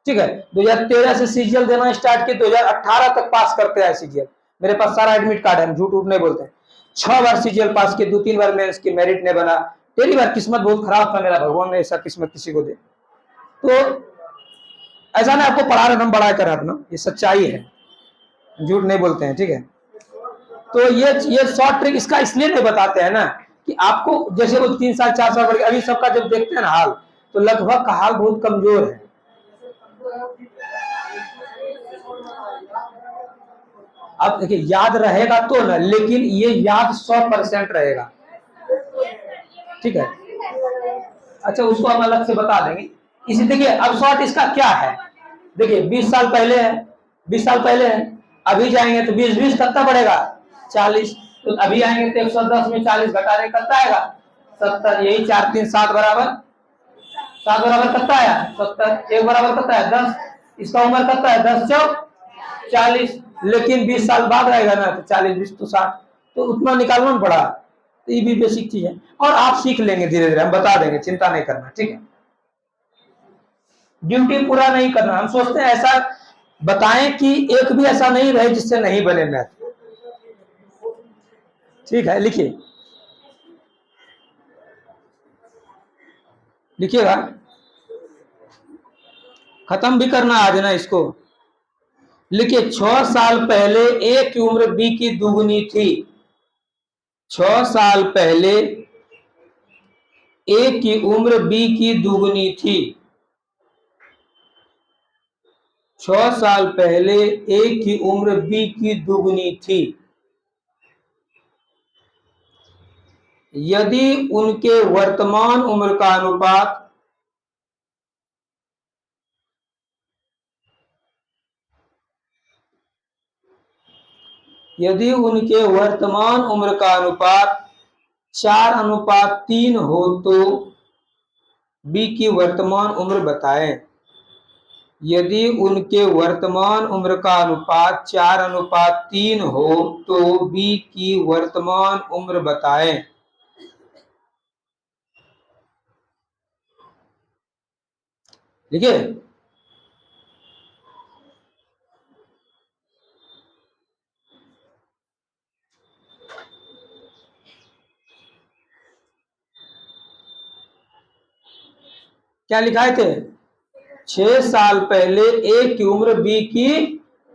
ठीक है, 2013 से सीजीएल देना स्टार्ट किए, 2018 तक पास करते हैं सीजीएल। मेरे पास सारा एडमिट कार्ड है, हम झूठ नहीं बोलते हैं। 6 बार सीजीएल पास किए, 2-3 बार मेंस की मेरिट ने बना। पहली बार किस्मत बहुत खराब था मेरा, भगवान ने ऐसा किस्मत किसी को दे। तो ऐसा ना आपको पढ़ा रहे हम बड़ा कर अपना, ये सच्चाई है, झूठ नहीं बोलते हैं। ठीक है, तो ये शॉर्ट ट्रिक इसका इसलिए नहीं बताते हैं ना कि आपको, जैसे वो 3 साल 4 साल बढ़, अभी सबका जब देखते हैं ना हाल, तो लगभग का हाल बहुत कमजोर है। अब देखिए याद रहेगा तो ना, लेकिन ये याद 100% रहेगा। ठीक है, अच्छा उसको हम अलग से बता देंगे। इसी देखिए अब शॉर्ट इसका क्या है, देखिए 20 साल पहले है, 20 साल पहले है, अभी जाएंगे तो 20 कितना बढ़ेगा 40, तो अभी आएंगे तो 110 में 40 घटा देंगे कितना आएगा 70। यही 4×3 = 7 बराबर 7 बराबर कितना आया 70, 1 बराबर कितना है 10, इसका उम्र कितना है 10 चौक 40, लेकिन 20 साल बाद रहेगा ना तो 40 20 तो 60, तो उतना निकालना पड़ा। तो ये भी बेसिक चीज है, और आप सीख लेंगे धीरे धीरे, हम बता देंगे, चिंता नहीं करना। ठीक है, ड्यूटी पूरा नहीं करना, हम सोचते हैं ऐसा बताएं कि एक भी ऐसा नहीं रहे जिससे नहीं बने मैथ। ठीक है, लिखिए, लिखिएगा, खत्म भी करना आज ना इसको। लिखिए 6 साल पहले ए की उम्र बी की दुगुनी थी। 6 साल पहले ए की उम्र बी की दुगुनी थी। 6 साल पहले ए की उम्र बी की दुगुनी थी। यदि उनके वर्तमान उम्र का अनुपात यदि उनके वर्तमान उम्र का अनुपात 4:3 हो तो बी की वर्तमान उम्र बताएं। यदि उनके वर्तमान उम्र का अनुपात 4:3 हो तो बी की वर्तमान उम्र बताएं। ठीक है, क्या लिखाए थे? 6 साल पहले ए की उम्र बी की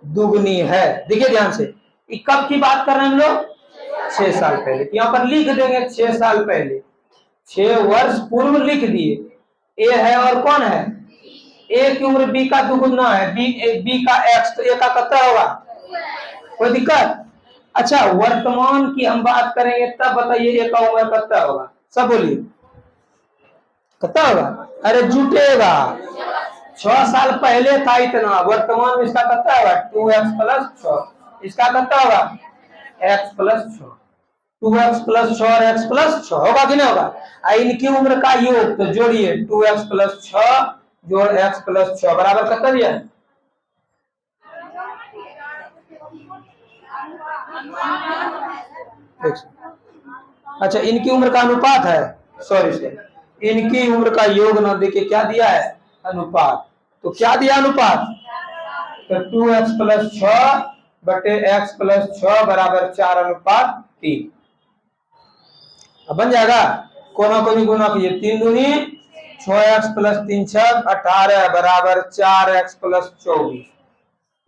दुगनी है। देखिए ध्यान से, कब की बात कर रहे हैं हम लोग? 6 साल पहले। यहाँ पर लिख देंगे 6 साल पहले, 6 वर्ष पूर्व लिख दिए। ए है और कौन है? ए की उम्र बी का दुगुना है, बी का एक्स, तो ए का कितना होगा? कोई दिक्कत? अच्छा, वर्तमान की हम बात करेंगे तब बताइए ए का उम्र कितना होगा? सब बोलिए, कितना होगा? अरे जुटेगा, 6 साल पहले था इतना, वर्तमान में इसका कितना होगा? 2x plus 6। इसका कितना होगा? x plus 6। 2x प्लस 6 और x प्लस 6 होगा कि नहीं होगा? इनकी उम्र का योग तो जोड़िए, 2x प्लस 6 जोड़ x प्लस 6 बराबर कितना दिया? अच्छा, इनकी उम्र का अनुपात है, सॉरी, इनकी उम्र का योग ना देखिए क्या दिया है? अनुपात। तो क्या दिया अनुपात? तो 2x प्लस 6 बटे x प्लस 6 बराबर 4 अनुपात 3। अब बन जाएगा, कोना कोनी गुना कीजिए, 3 दूनी 6x प्लस 3 6 18 बराबर 4x प्लस 24।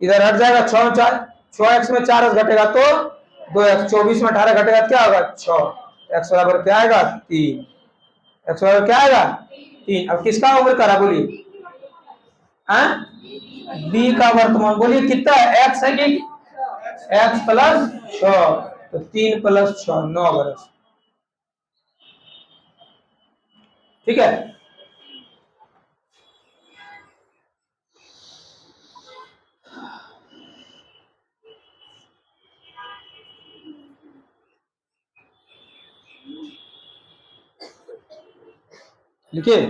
इधर हट जाएगा, 6x में 4x घटेगा तो 2x, 24 में 18 घटेगा क्या होगा? 6। x बराबर क्या आएगा? 3। x बराबर क्या आएगा? 3। अब किसका उम्र करा बोलिए? बी का वर्तमान बोलिए कितना है? x है कि x प्लस 6, तो 3 प्लस 6 9 वर्ष। ठीक है, लिखिए।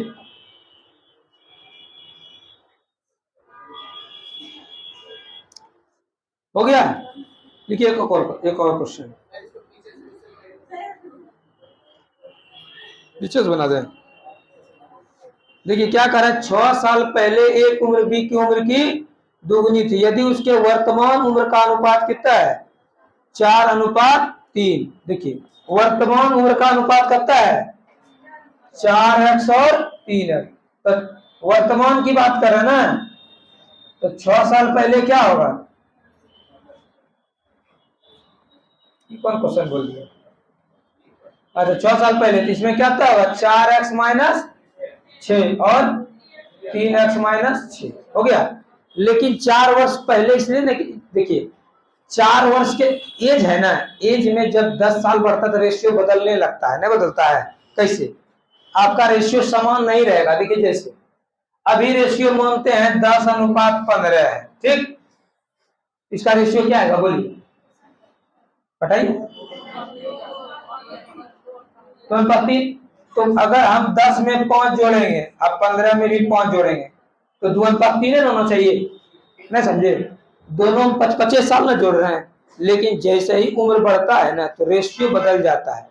हो गया? लिखिए एक और क्वेश्चन पीछे से बना दें। देखिए क्या कह रहा है, 6 साल पहले एक उम्र बी की उम्र की दुगनी थी, यदि उसके वर्तमान उम्र का अनुपात कितना है? 4 अनुपात 3। देखिए वर्तमान उम्र का अनुपात कितना है? 4x और 3x। तो वर्तमान की बात कर रहे हैं ना, तो 6 साल पहले क्या होगा? कौन क्वेश्चन बोल दिया? अच्छा, 6 साल पहले, तो इसमें क्या होगा? 4x माइनस 6 और 3x माइनस 6 हो गया। लेकिन 4 वर्ष पहले इसलिए देखिए 4 वर्ष के एज है ना, एज में जब 10 साल बढ़ता तो रेशियो बदलने लगता है, नहीं बदलता है? कैसे? आपका रेशियो समान नहीं रहेगा। देखिए जैसे अभी रेशियो मानते हैं 10 अनुपात 15 है, ठीक? इसका रेशियो क्या आएगा बोलिए, बताइए। तो पति, तो अगर हम 10 में 5 जोड़ेंगे, अब 15 में भी 5 जोड़ेंगे, तो 2 अनुपात 3 होना चाहिए, नहीं समझे? दोनों 25 साल ना जोड़ रहे हैं, लेकिन जैसे ही उम्र बढ़ता है ना तो रेशियो बदल जाता है,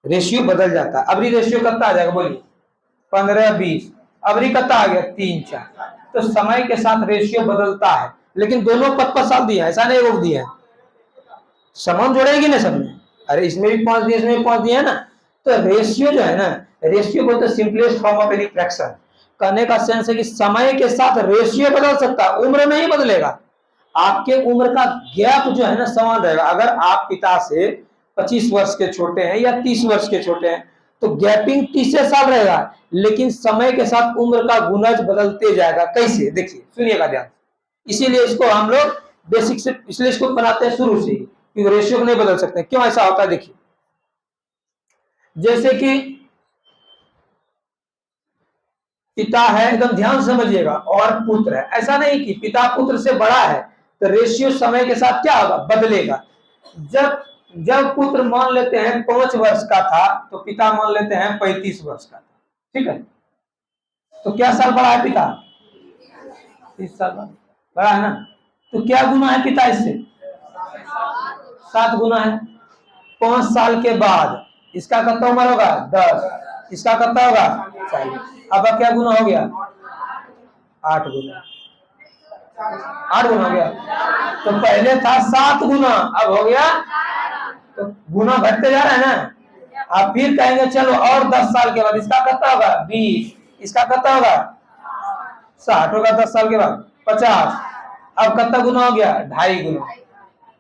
रेशियो बदल जाता है। अबरी रेशियो कितना आ जाएगा बोलिए? 15 20। अबरी कितना आ गया? 3 4। तो समय के साथ रेशियो बदलता है, लेकिन दोनों 5 साल दिए, ऐसा नहीं रोक दिए, समान जोड़ेगी ना सब में। अरे इसमें भी 5 दिए, इसमें भी 5 दिए है ना, तो रेशियो जो है ना, रेशियो बोलते simplest form of any fraction. कहने का सेंस है कि समय के साथ रेशियो बदल सकता है, उम्र नहीं बदलेगा। आपके उम्र का गैप जो है ना समान रहेगा। अगर आप पिता से 25 वर्ष के छोटे हैं या 30 वर्ष के छोटे हैं तो गैपिंग 30 साल रहेगा, लेकिन समय के साथ उम्र का गुणज बदलते जाएगा। कैसे? देखिए सुनिएगा ध्यान। इसीलिए इसको हम लोग बेसिक से, इसलिए इसको बनाते हैं शुरू से, क्योंकि रेशियो को नहीं बदल सकते। क्यों ऐसा होता है? देखिए जैसे कि पिता है, एकदम ध्यान समझिएगा, और पुत्र है। ऐसा नहीं कि पिता पुत्र से बड़ा है तो रेशियो समय के साथ क्या होगा? बदलेगा। जब पुत्र मान लेते हैं 5 वर्ष का था तो पिता मान लेते हैं 35 वर्ष का था, ठीक है? तो क्या साल बड़ा है पिता? 30 साल बड़ा है ना। तो क्या गुना है पिता इससे? 7 गुना है। 5 साल के बाद इसका कितना उम्र होगा? 10। इसका कितना होगा? 40। अब क्या गुना हो गया? 8 गुना। 8 गुना हो गया। तो पहले था 7 गुना, अब हो गया, तो गुना घटते जा रहा है ना। आप फिर कहेंगे चलो और 10 साल के बाद इसका कितना होगा? 20। इसका कितना होगा 60 होगा 10 साल के बाद 50। अब कितना गुना हो गया 2.5 गुना।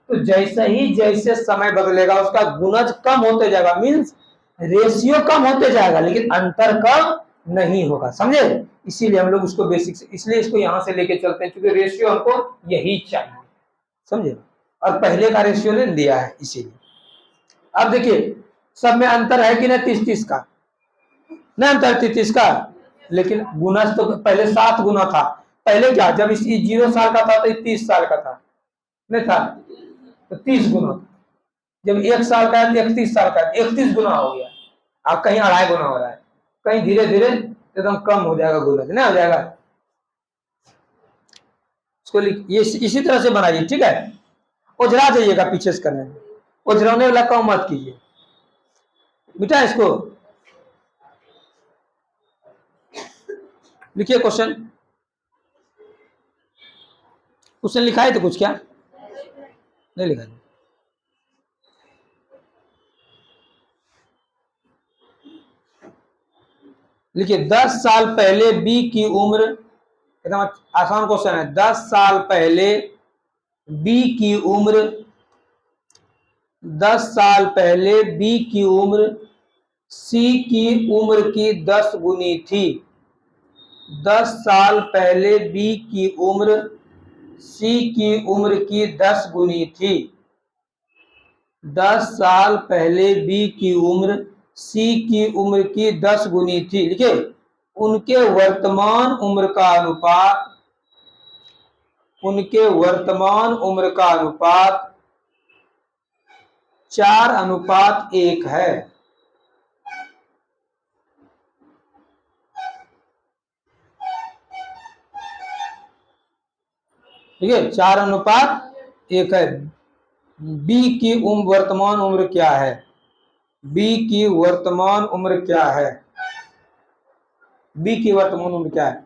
तो जैसे ही जैसे समय बदलेगा उसका गुणज कम होते जाएगा, मीन्स रेशियो कम होते जाएगा, लेकिन अंतर कम नहीं होगा, समझे। इसीलिए हम लोग उसको बेसिक से, इसलिए इसको यहां से लेके चलते हैं क्योंकि रेशियो हमको यही चाहिए, समझे। और पहले का रेशियो ने दिया है इसीलिए। अब देखिए सब में अंतर है कि नहीं 30-30 का, नहीं अंतर 33 का, लेकिन गुणज तो पहले 7 गुना था। पहले क्या, जब इस 0 साल का था तो 30 साल का था, नहीं था, तो 30 गुना। जब 1 साल का है तो 31 साल का है, 31 गुना हो गया। अब कहीं 2.5 गुना हो रहा है, कहीं धीरे धीरे एकदम कम हो जाएगा गुणज, नहीं हो जाएगा। इसको ये इसी तरह से बनाइए, ठीक है। उजरा जाइएगा पीछे से करने में, उजराने वाला काम मत कीजिए बेटा। इसको लिखिए क्वेश्चन। क्वेश्चन लिखा है तो कुछ क्या नहीं लिखा है। लिखिए 10 साल पहले बी की उम्र, एकदम आसान क्वेश्चन है। 10 साल पहले बी की उम्र, 10 साल पहले बी की उम्र सी की उम्र की 10 गुनी थी। 10 साल पहले बी की उम्र सी की उम्र की 10 गुनी थी। 10 साल पहले बी की उम्र सी की उम्र की 10 गुनी थी। लिखिए उनके वर्तमान उम्र का अनुपात, उनके वर्तमान उम्र का अनुपात 4:1 है। ठीक है, 4:1 है। बी की वर्तमान उम्र क्या है, बी की वर्तमान उम्र क्या है, बी की वर्तमान उम्र क्या है।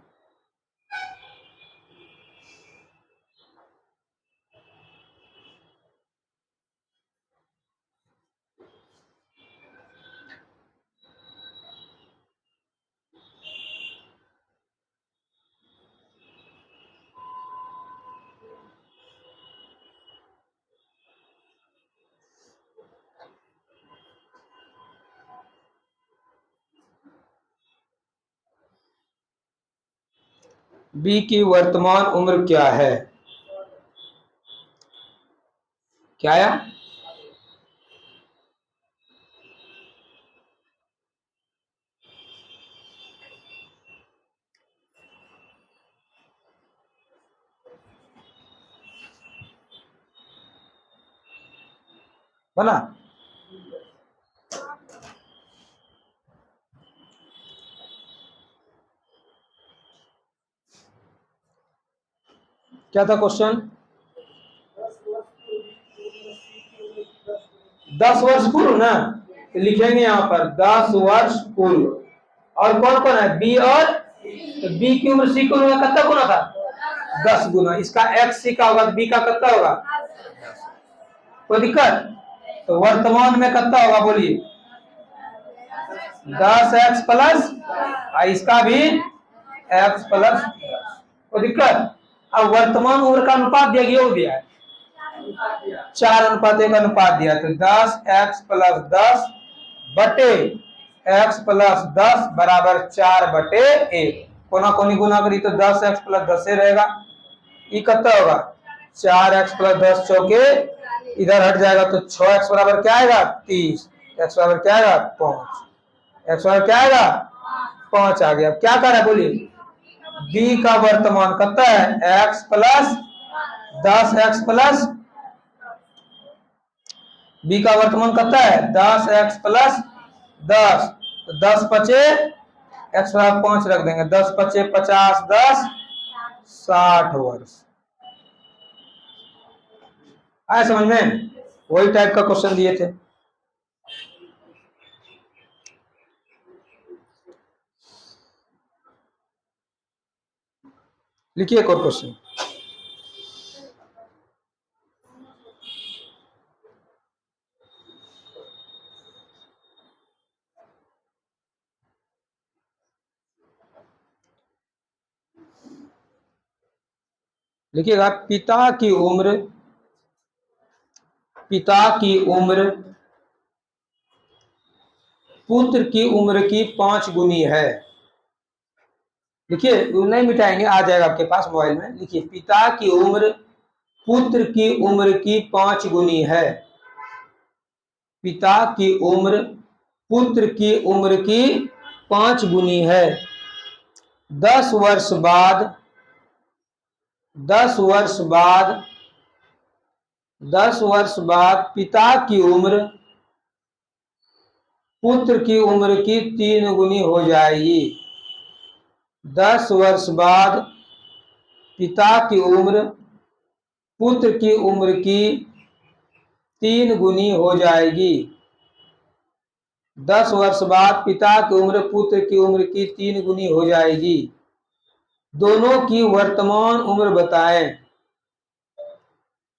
बी की वर्तमान उम्र क्या है, क्या आया। बना क्या था क्वेश्चन। 10 वर्ष पूर्व ना, तो लिखेंगे यहाँ पर 10 वर्ष पूर्व। और कौन कौन है, बी और, तो बी की उम्र सी की उम्र का कितना गुना था 10 गुना। इसका एक्स सी का होगा, बी का कितना होगा, कोई दिक्कत। तो वर्तमान में कितना होगा बोलिए 10x प्लस, इसका भी x प्लस, कोई दिक्कत। अब वर्तमान उम्र का अनुपात दिया गया, हो दिया है 4:1 अनुपात दिया, तो 10x प्लस 10 बटे x प्लस 10 बराबर 4/1। कोना कोनी गुना करी तो 10x प्लस 10 रहेगा। ये कितना होगा 4x प्लस 10 चौके इधर हट जाएगा तो 6x बराबर क्या आएगा 30, x बराबर क्या आएगा 5, x बराबर क्या आएगा 5 आ गया। अब क्या कर रहा है बोलिए, b का वर्तमान कितना है x plus 10x plus, b का वर्तमान कितना है 10x प्लस 10, तो 10 पचे x बराबर 5 रख देंगे, 10 पचे 50, 10 60 वर्ष। आया समझ में, वही टाइप का क्वेश्चन दिए थे। लिखिए एक और क्वेश्चन। लिखिएगा पिता की उम्र पुत्र की उम्र की 5 गुनी है। लिखिए, नहीं मिटाएंगे, आ जाएगा आपके पास मोबाइल में। लिखिए, पिता की उम्र पुत्र की उम्र की 5 गुनी है। पिता की उम्र पुत्र की उम्र की 5 गुनी है। 10 वर्ष बाद 10 वर्ष बाद 10 वर्ष बाद पिता की उम्र पुत्र की उम्र की 3 गुनी हो जाएगी। 10 वर्ष बाद पिता की उम्र पुत्र की उम्र की 3 गुनी हो जाएगी। 10 वर्ष बाद पिता की उम्र पुत्र की उम्र की 3 गुनी हो जाएगी। दोनों की वर्तमान उम्र बताएं।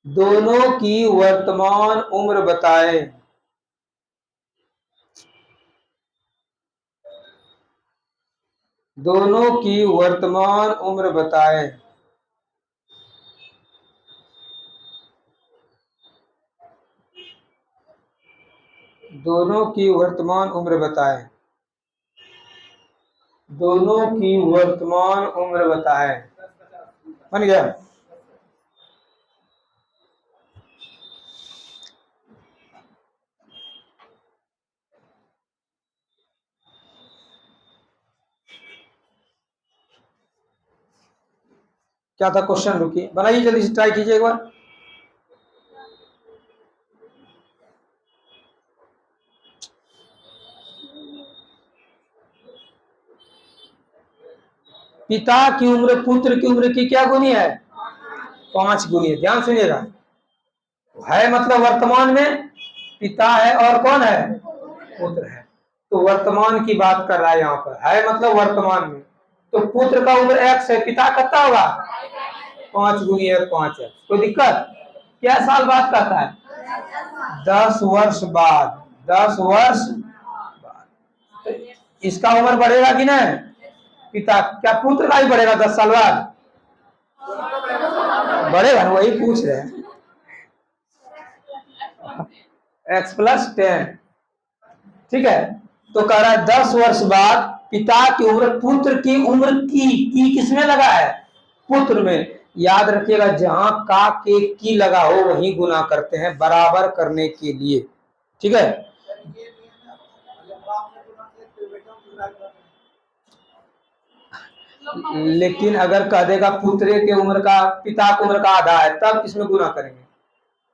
दोनों की वर्तमान उम्र बताएं। दोनों की वर्तमान उम्र बताएं। दोनों की वर्तमान उम्र बताएं। दोनों की वर्तमान उम्र बताएं। बन गया। क्या था क्वेश्चन? रुकिए, बनाइए जल्दी से, ट्राई कीजिए एक बार। पिता की उम्र पुत्र की उम्र की क्या गुनी है? 5 गुनी है। ध्यान सुनिएगा, है मतलब वर्तमान में पिता है और कौन है? पुत्र है। तो वर्तमान की बात कर रहा है यहाँ पर, है मतलब वर्तमान में। तो पुत्र का उम्र x है, पिता कितना होगा? 5 गुनी है 5 है। कोई दिक्कत? क्या साल बाद कहता है? 10 वर्ष बाद। 10 वर्ष बाद तो इसका उम्र बढ़ेगा कि नहीं? पिता क्या पुत्र का भी बढ़ेगा 10 साल बाद? बढ़ेगा ना, वही पूछ रहे हैं। x + 10, ठीक है। तो कह रहा है 10 वर्ष बाद पिता की उम्र पुत्र की उम्र की किसमें लगा है? पुत्र में। याद रखिएगा, जहां का के की लगा हो वही गुना करते हैं, बराबर करने के लिए, ठीक है। लेकिन अगर कह देगा पुत्र की उम्र का पिता की उम्र का आधा है, तब किसमें गुना करेंगे?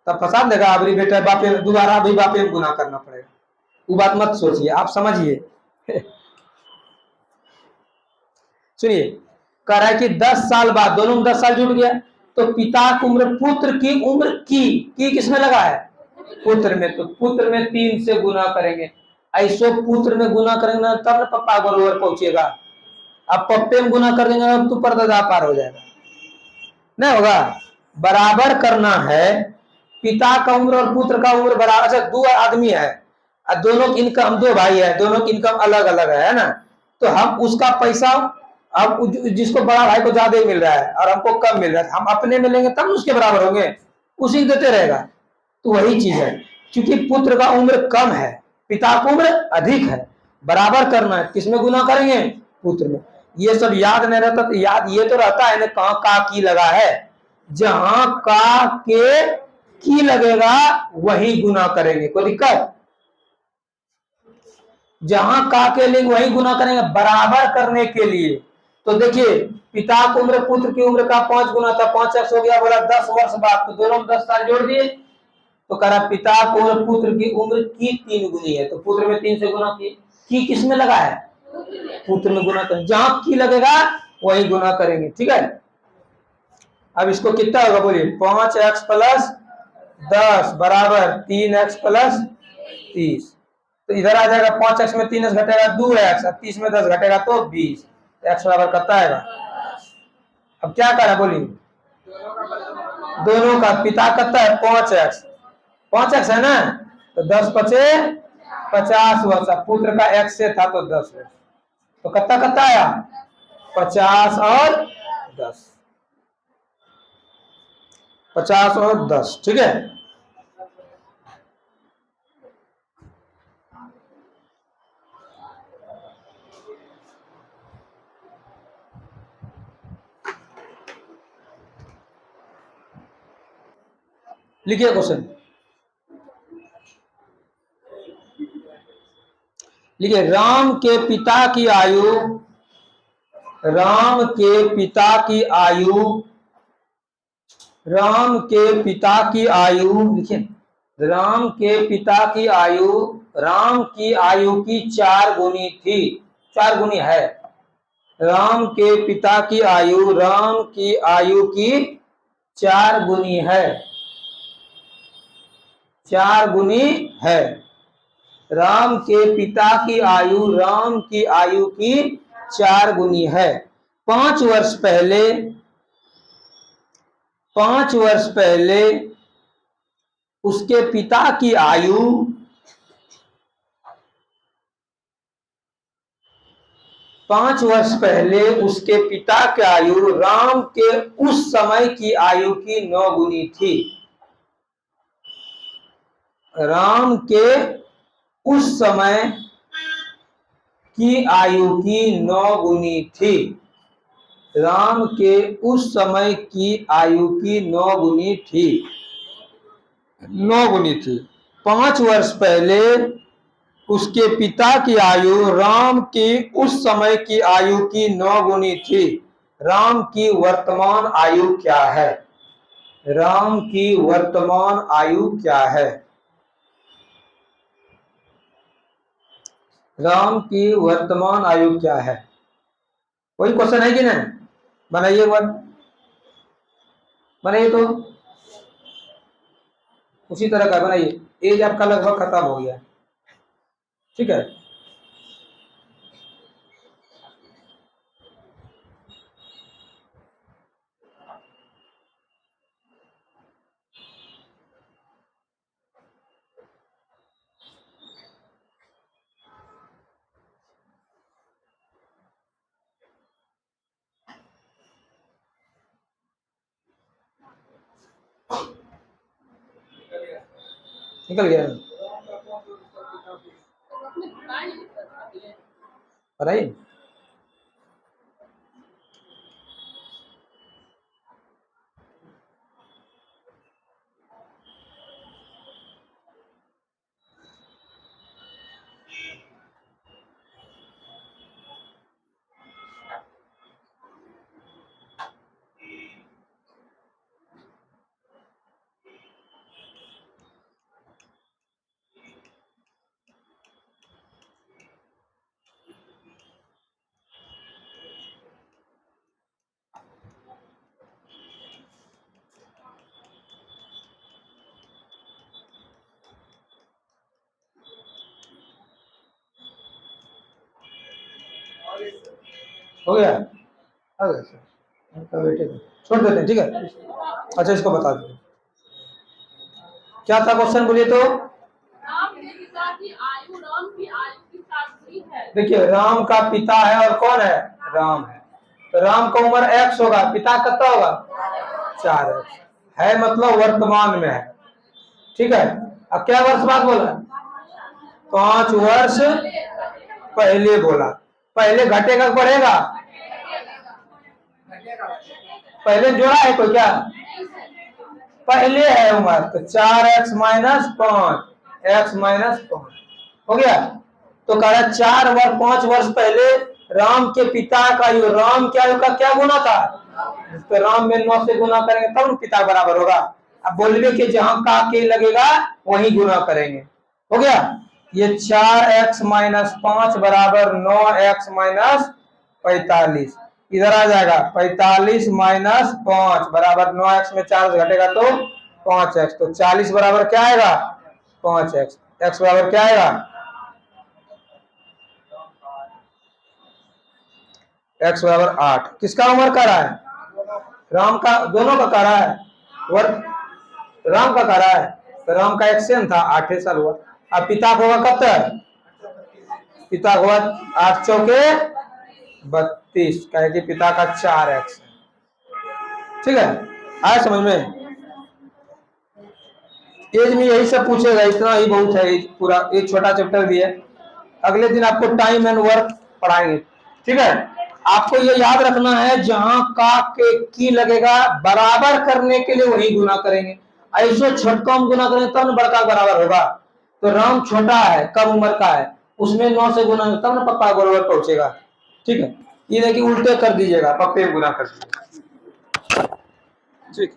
तब फसाद देगा, अबरी बेटा बापे दोबारा भी बापे में गुना करना पड़ेगा। वो बात मत सोचिए, आप समझिए। सुनिए, कह रहा है कि 10 साल बाद, दोनों में 10 साल जुड़ गया, तो पिता की उम्र पुत्र की उम्र की किसमें लगा है? पुत्र में। तो पुत्र में 3 से गुना करेंगे। ऐसो पुत्र में गुना करेंगे ना, तब ना पप्पा बरोबर पहुंचेगा। अब पप्पे में गुना कर देंगे तो परदादा पार हो जाएगा, नहीं होगा। बराबर करना है। पिता का उम्र और पुत्र का उम्र बराबर। अच्छा, 2 आदमी है और दोनों की इनकम, 2 भाई है, दोनों की इनकम अलग अलग है ना। तो हम उसका पैसा, अब जिसको बड़ा भाई को ज्यादा मिल रहा है और हमको कम मिल रहा है, हम अपने में लेंगे तब उसके बराबर होंगे, उसी को देते रहेगा। तो वही चीज है, क्योंकि पुत्र का उम्र कम है, पिता की उम्र अधिक है, बराबर करना है। किसमें गुना करेंगे? पुत्र में। ये सब याद नहीं रहता तो याद ये तो रहता है ना, कहाँ का की लगा है। जहां का के की लगेगा वही गुना करेंगे, कोई दिक्कत? जहां का के लिंग वही गुना करेंगे, बराबर करने के लिए। तो देखिए, पिता की उम्र पुत्र की उम्र का 5 गुना था, 5x हो गया, बोला 10 वर्ष बाद, तो दोनों में 10 साल जोड़ दिए। तो कह रहा पिता की उम्र पुत्र की उम्र की 3 गुनी है, तो पुत्र में 3 से गुना किए। की किसमें लगा है? पुत्र में गुना करें, जहां की लगेगा वही गुना करेंगे, ठीक है। अब इसको कितना होगा बोलिए? 5x + 10 बराबर 3x + 30। तो इधर आ जाएगा, 5x में 3x घटेगा 2x, 30 में 10 घटेगा तो 20, x बराबर करता है। अब क्या करा बोलिए? दोनों का पिता करता है 5x, 5x है ना, तो 10 × 5 = 50 वर्ष। पुत्र का x से था तो 10 वर्ष, तो कितना आया? 50 और 10। 50 और 10, ठीक है। लिखिए क्वेश्चन, लिखिए राम के पिता की आयु, राम के पिता की आयु, राम के पिता की आयु, लिखिए राम के पिता की आयु राम की आयु की 4 गुनी थी, 4 गुनी है। राम के पिता की आयु राम की आयु की 4 गुनी है, 4 गुनी है। राम के पिता की आयु राम की आयु की 4 गुनी है। 5 वर्ष पहले, 5 वर्ष पहले उसके पिता की आयु, 5 वर्ष पहले उसके पिता की आयु राम के उस समय की आयु की 9 गुनी थी। राम के उस समय की आयु की 9 गुनी थी। राम के उस समय की आयु की 9 गुनी थी, 9 गुनी थी। 5 वर्ष पहले उसके पिता की आयु राम की उस समय की आयु की 9 गुनी थी। राम की वर्तमान आयु क्या है? राम की वर्तमान आयु क्या है? राम की वर्तमान आयु क्या है? वही क्वेश्चन है कि नहीं? बनाइए एक बार, बनाइए तो उसी तरह का बनाइए। एज आपका लगभग खत्म हो गया, ठीक है। निकल गया, बताइए। हो गया, आ गया सर, छोड़ देते हैं, ठीक है। अच्छा इसको बता दीजिए क्या था क्वेश्चन, बोलिए तो। राम के पिता की आयु राम की आयु की 4 गुनी है। देखिए राम का पिता है और कौन है? राम है। तो राम का उम्र x होगा, पिता कितना होगा? 4x है, मतलब वर्तमान में है, ठीक है। अब क्या वर्ष बाद बोला? 5 वर्ष पहले बोला। पहले घटेगा बढ़ेगा? पहले जोड़ा है कोई क्या? पहले है उम्र, तो 4x माइनस 5, x माइनस 5 हो गया। तो कह रहा 4 वर्ष 5 वर्ष पहले राम के पिता का आयु, राम के आयु का क्या गुना था? तो राम में 9 से गुना करेंगे तब तो पिता बराबर होगा। अब बोलने के जहां का के लगेगा वहीं गुना करेंगे, हो गया। ये 4x माइनस 5 बराबर 9x माइनस 45, इधर आ जाएगा 45 माइनस 5 बराबर 9x में 4 घटेगा तो 5x, तो 40 बराबर क्या आएगा? 5x। x बराबर क्या आएगा? x बराबर 8। किसका उम्र कर रहा है? राम का, दोनों का कर रहा है, राम का कर रहा है। तो राम का एक्शन था 8 साल हुआ। अब पिता को होगा कब तक? पिता को 8 चौके 32, कहे कि पिता का 4x, ठीक है। आया समझ में? एज में यही सब पूछेगा, इतना ही बहुत है, पूरा एक छोटा चैप्टर भी है। अगले दिन आपको टाइम एंड वर्क पढ़ाएंगे, ठीक है। आपको ये याद रखना है, जहां का के की लगेगा बराबर करने के लिए वही गुना करेंगे। ऐसे छोटका हम गुना करेंगे तब न बड़का बराबर होगा। तो राम छोटा है, कम उम्र का है, उसमें 9 से गुना तब न पप्पा बराबर पहुंचेगा, ठीक है। ये नहीं कि उल्टे कर दीजिएगा, पप्पे गुना कर दीजिएगा, ठीक।